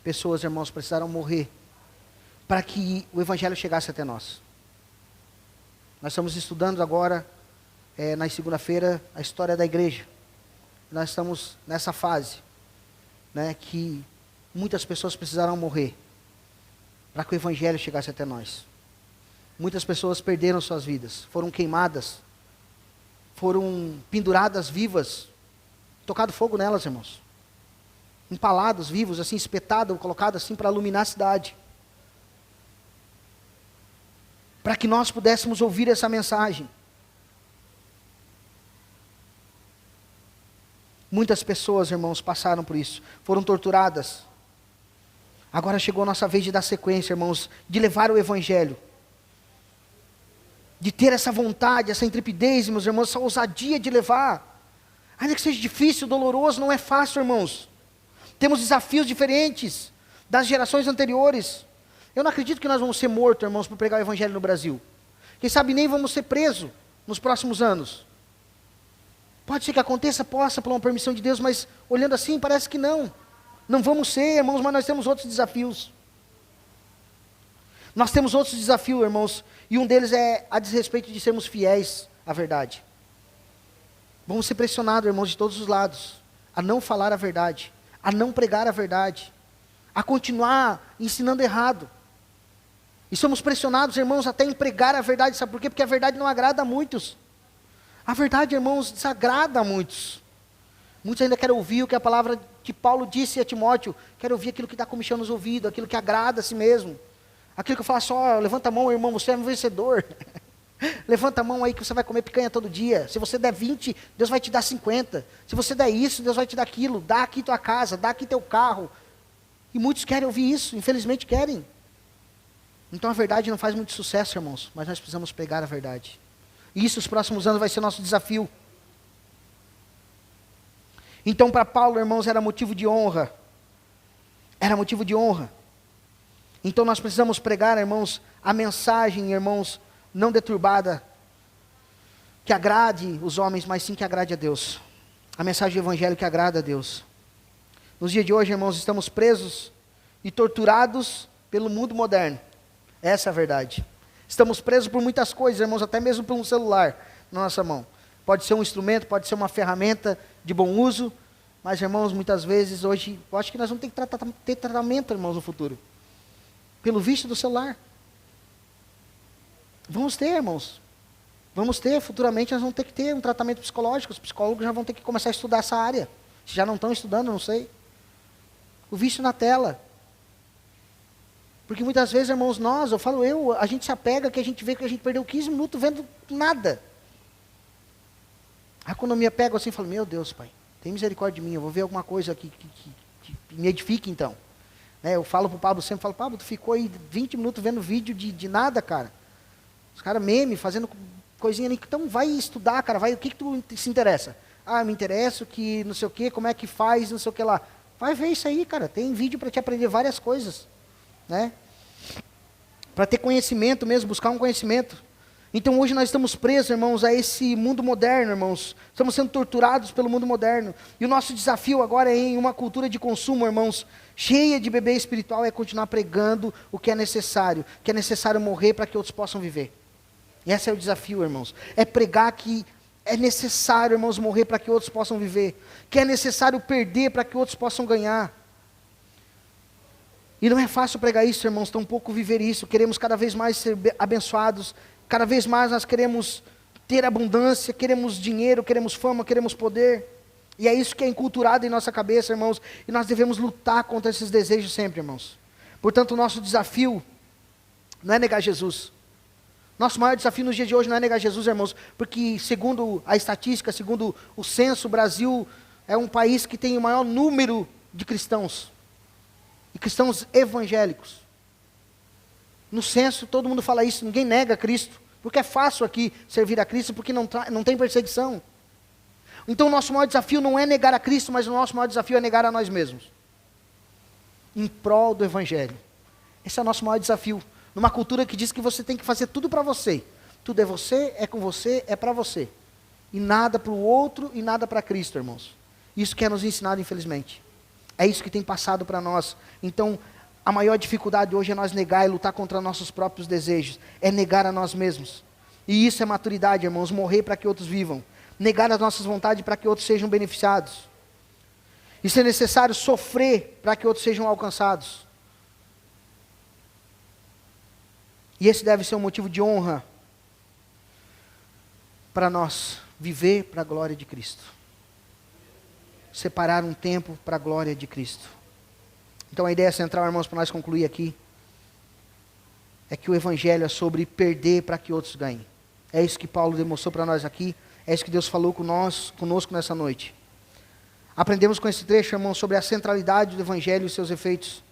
Pessoas, irmãos, precisaram morrer para que o Evangelho chegasse até nós. Nós estamos estudando agora, na segunda-feira, a história da igreja. Nós estamos nessa fase, né, que muitas pessoas precisaram morrer para que o Evangelho chegasse até nós. Muitas pessoas perderam suas vidas, foram queimadas, foram penduradas vivas, tocado fogo nelas, irmãos. Empalados, vivos, assim, espetado, colocado assim para iluminar a cidade. Para que nós pudéssemos ouvir essa mensagem. Muitas pessoas, irmãos, passaram por isso, foram torturadas. Agora chegou a nossa vez de dar sequência, irmãos, de levar o Evangelho. De ter essa vontade, essa intrepidez, meus irmãos, essa ousadia de levar. Ainda que seja difícil, doloroso, não é fácil, irmãos. Temos desafios diferentes das gerações anteriores. Eu não acredito que nós vamos ser mortos, irmãos, por pregar o Evangelho no Brasil. Quem sabe nem vamos ser presos nos próximos anos. Pode ser que aconteça, possa, por uma permissão de Deus, mas olhando assim, parece que não. Não vamos ser, irmãos, mas nós temos outros desafios. Nós temos outros desafios, irmãos, e um deles é a desrespeito de sermos fiéis à verdade. Vamos ser pressionados, irmãos, de todos os lados, a não falar a verdade, a não pregar a verdade, a continuar ensinando errado. E somos pressionados, irmãos, até em pregar a verdade, sabe por quê? Porque a verdade não agrada a muitos. A verdade, irmãos, desagrada a muitos. Muitos ainda querem ouvir o que a palavra que Paulo disse a Timóteo, querem ouvir aquilo que dá comichão nos ouvidos, aquilo que agrada a si mesmo. Aquilo que eu falo só, levanta a mão, irmão, você é um vencedor. Levanta a mão aí que você vai comer picanha todo dia. Se você der 20, Deus vai te dar 50. Se você der isso, Deus vai te dar aquilo. Dá aqui tua casa, dá aqui teu carro. E muitos querem ouvir isso, infelizmente querem. Então a verdade não faz muito sucesso, irmãos, mas nós precisamos pregar a verdade. E isso, os próximos anos, vai ser nosso desafio. Então, para Paulo, irmãos, era motivo de honra. Era motivo de honra. Então, nós precisamos pregar, irmãos, a mensagem, irmãos, não deturbada, que agrade os homens, mas sim que agrade a Deus. A mensagem do Evangelho que agrada a Deus. Nos dias de hoje, irmãos, estamos presos e torturados pelo mundo moderno. Essa é a verdade. Estamos presos por muitas coisas, irmãos, até mesmo por um celular na nossa mão. Pode ser um instrumento, pode ser uma ferramenta de bom uso, mas, irmãos, muitas vezes hoje, eu acho que nós vamos ter tratamento, irmãos, no futuro. Pelo vício do celular. Vamos ter, irmãos. Vamos ter, futuramente nós vamos ter que ter um tratamento psicológico. Os psicólogos já vão ter que começar a estudar essa área. Se já não estão estudando, não sei. O vício na tela. Porque muitas vezes, irmãos, a gente se apega que a gente vê que a gente perdeu 15 minutos vendo nada. Aí quando eu me apego assim, eu falo, meu Deus, Pai, tem misericórdia de mim, eu vou ver alguma coisa que me edifique então. Né, eu falo para o Pablo sempre, Pablo, tu ficou aí 20 minutos vendo vídeo de nada, cara. Os caras meme, fazendo coisinha ali, então vai estudar, cara, o que tu se interessa? Ah, me interesso que não sei o que, como é que faz, não sei o que lá. Vai ver isso aí, cara, tem vídeo para te aprender várias coisas, né? Para ter conhecimento mesmo, buscar um conhecimento. Então hoje nós estamos presos, irmãos, a esse mundo moderno, irmãos. Estamos sendo torturados pelo mundo moderno. E o nosso desafio agora em uma cultura de consumo, irmãos, cheia de bebê espiritual, é continuar pregando o que é necessário morrer para que outros possam viver. E esse é o desafio, irmãos. É pregar que é necessário, irmãos, morrer para que outros possam viver. Que é necessário perder para que outros possam ganhar. E não é fácil pregar isso, irmãos, tampouco viver isso. Queremos cada vez mais ser abençoados. Cada vez mais nós queremos ter abundância, queremos dinheiro, queremos fama, queremos poder. E é isso que é enculturado em nossa cabeça, irmãos. E nós devemos lutar contra esses desejos sempre, irmãos. Portanto, o nosso desafio não é negar Jesus. Nosso maior desafio nos dias de hoje não é negar Jesus, irmãos. Porque segundo a estatística, segundo o censo, o Brasil é um país que tem o maior número de cristãos. E cristãos evangélicos. No censo, todo mundo fala isso, ninguém nega Cristo, porque é fácil aqui servir a Cristo, porque não tem perseguição. Então o nosso maior desafio não é negar a Cristo, mas o nosso maior desafio é negar a nós mesmos. Em prol do Evangelho. Esse é o nosso maior desafio. Numa cultura que diz que você tem que fazer tudo para você. Tudo é você, é com você, é para você. E nada para o outro e nada para Cristo, irmãos. Isso que é nos ensinado, infelizmente. É isso que tem passado para nós. Então, a maior dificuldade hoje é nós negar e lutar contra nossos próprios desejos. É negar a nós mesmos. E isso é maturidade, irmãos. Morrer para que outros vivam. Negar as nossas vontades para que outros sejam beneficiados. E se é necessário sofrer para que outros sejam alcançados. E esse deve ser um motivo de honra para nós viver para a glória de Cristo. Separar um tempo para a glória de Cristo. Então a ideia central, irmãos, para nós concluir aqui, é que o Evangelho é sobre perder para que outros ganhem. É isso que Paulo demonstrou para nós aqui, é isso que Deus falou conosco nessa noite. Aprendemos com esse trecho, irmãos, sobre a centralidade do Evangelho e os seus efeitos.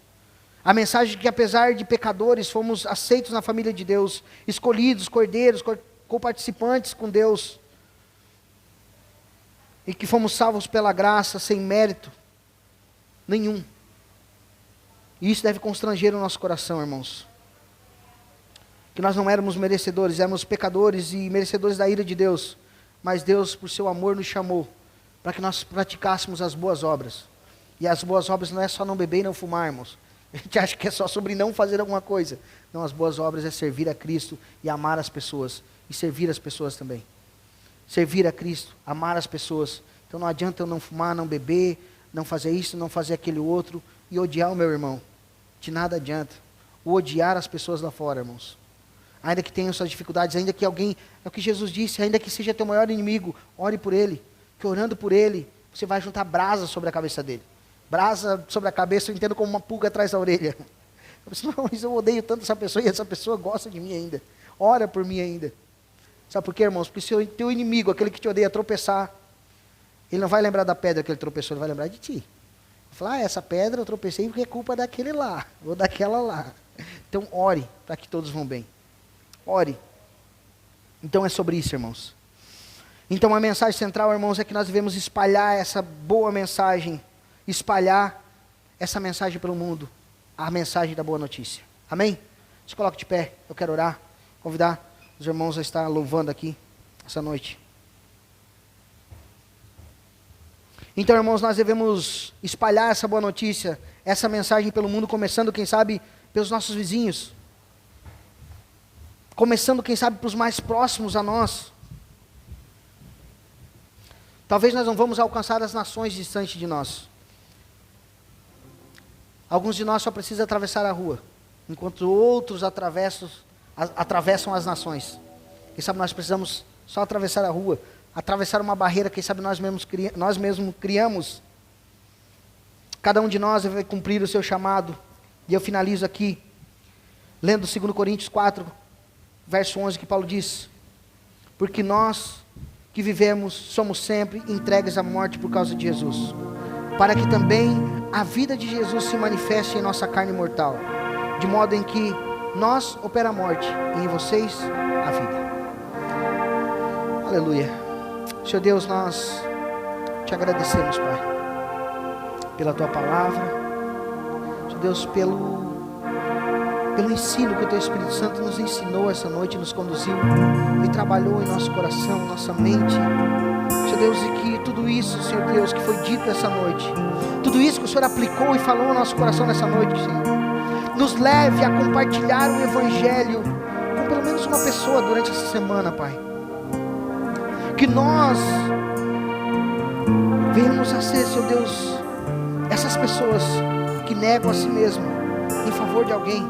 A mensagem de que apesar de pecadores, fomos aceitos na família de Deus, escolhidos, cordeiros, coparticipantes com Deus, e que fomos salvos pela graça, sem mérito nenhum. E isso deve constranger o nosso coração, irmãos. Que nós não éramos merecedores, éramos pecadores e merecedores da ira de Deus. Mas Deus, por seu amor, nos chamou para que nós praticássemos as boas obras. E as boas obras não é só não beber e não fumar, irmãos. A gente acha que é só sobre não fazer alguma coisa. Não, as boas obras é servir a Cristo e amar as pessoas. E servir as pessoas também. Servir a Cristo, amar as pessoas. Então não adianta eu não fumar, não beber, não fazer isso, não fazer aquele outro. E odiar o meu irmão. De nada adianta. O odiar as pessoas lá fora, irmãos. Ainda que tenham suas dificuldades, ainda que alguém, é o que Jesus disse, ainda que seja teu maior inimigo, ore por ele. Que orando por ele, você vai juntar brasa sobre a cabeça dele. Brasa sobre a cabeça eu entendo como uma pulga atrás da orelha. Eu disse, não, mas eu odeio tanto essa pessoa e essa pessoa gosta de mim ainda. Ora por mim ainda. Sabe por quê, irmãos? Porque se o teu inimigo, aquele que te odeia, tropeçar, ele não vai lembrar da pedra que ele tropeçou, ele vai lembrar de ti. Falar, essa pedra eu tropecei porque é culpa daquele lá, ou daquela lá. Então ore para que todos vão bem. Ore. Então é sobre isso, irmãos. Então a mensagem central, irmãos, é que nós devemos espalhar essa boa mensagem, espalhar essa mensagem pelo mundo, a mensagem da boa notícia. Amém? Se coloque de pé, eu quero orar, convidar os irmãos a estar louvando aqui essa noite. Então, irmãos, nós devemos espalhar essa boa notícia, essa mensagem pelo mundo, começando, quem sabe, pelos nossos vizinhos. Começando, quem sabe, pelos mais próximos a nós. Talvez nós não vamos alcançar as nações distantes de nós. Alguns de nós só precisam atravessar a rua, enquanto outros atravessam as nações. Quem sabe nós precisamos só atravessar a rua, atravessar uma barreira, quem sabe nós mesmos criamos. Cada um de nós vai cumprir o seu chamado. E eu finalizo aqui Lendo 2 Coríntios 4, verso 11, que Paulo diz: porque nós que vivemos somos sempre entregues à morte por causa de Jesus, para que também a vida de Jesus se manifeste em nossa carne mortal, de modo em que nós opera a morte e em vocês a vida. Aleluia. Senhor Deus, nós te agradecemos, Pai, pela tua palavra, Senhor Deus, pelo ensino que o teu Espírito Santo nos ensinou essa noite, nos conduziu e trabalhou em nosso coração, nossa mente, Senhor Deus, e que tudo isso, Senhor Deus, que foi dito essa noite, tudo isso que o Senhor aplicou e falou no nosso coração nessa noite, Senhor, nos leve a compartilhar o Evangelho com pelo menos uma pessoa durante essa semana, Pai. Que nós venhamos a ser, Senhor Deus, essas pessoas que negam a si mesmo em favor de alguém.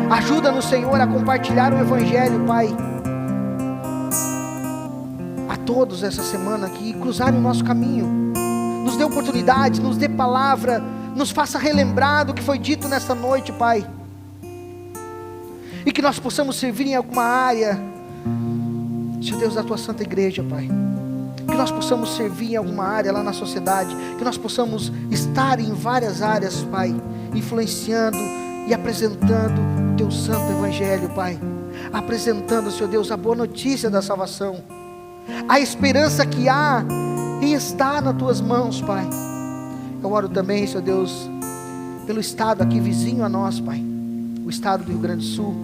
Ajuda-nos, Senhor, a compartilhar o Evangelho, Pai, a todos essa semana que cruzarem o nosso caminho. Nos dê oportunidade, nos dê palavra, nos faça relembrar do que foi dito nesta noite, Pai, e que nós possamos servir em alguma área, Senhor Deus, da tua santa igreja, Pai, que nós possamos servir em alguma área lá na sociedade, que nós possamos estar em várias áreas, Pai, influenciando e apresentando o teu santo Evangelho, Pai, apresentando, Senhor Deus, a boa notícia da salvação, a esperança que há em estar nas tuas mãos, Pai. Eu oro também, Senhor Deus, pelo estado aqui vizinho a nós, Pai, o estado do Rio Grande do Sul.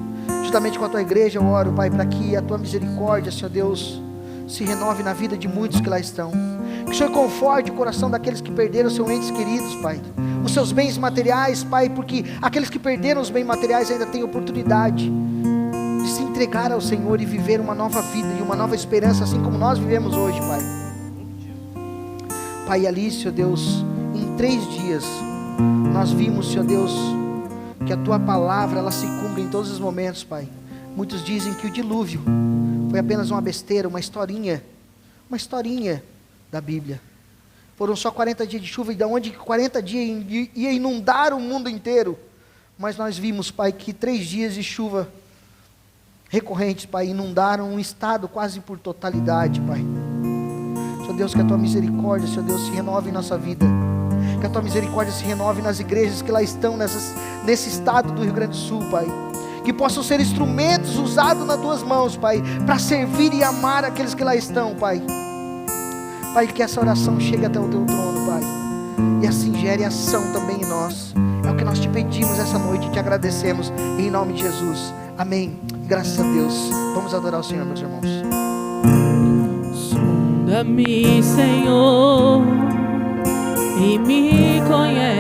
Juntamente com a tua igreja eu oro, Pai, para que a tua misericórdia, Senhor Deus, se renove na vida de muitos que lá estão. Que o Senhor conforte o coração daqueles que perderam seus entes queridos, Pai, os seus bens materiais, Pai, porque aqueles que perderam os bens materiais ainda têm oportunidade de se entregar ao Senhor e viver uma nova vida e uma nova esperança, assim como nós vivemos hoje, Pai. Pai, ali, Senhor Deus, em 3 dias nós vimos, Senhor Deus, que a tua palavra ela se cumpre em todos os momentos, Pai. Muitos dizem que o dilúvio foi apenas uma besteira, uma historinha da Bíblia. Foram só 40 dias de chuva, e de onde 40 dias ia inundar o mundo inteiro. Mas nós vimos, Pai, que 3 dias de chuva recorrentes, Pai, inundaram um estado quase por totalidade, Pai. Senhor Deus, que a tua misericórdia, Senhor Deus, se renove em nossa vida. Que a tua misericórdia se renove nas igrejas que lá estão, nesse estado do Rio Grande do Sul, Pai. Que possam ser instrumentos usados nas tuas mãos, Pai, para servir e amar aqueles que lá estão, Pai. Pai, que essa oração chegue até o teu trono, Pai, e assim gere ação também em nós. É o que nós te pedimos essa noite e te agradecemos, em nome de Jesus, amém. Graças a Deus. Vamos adorar o Senhor, meus irmãos. Sonda-me, Senhor, e me conhece.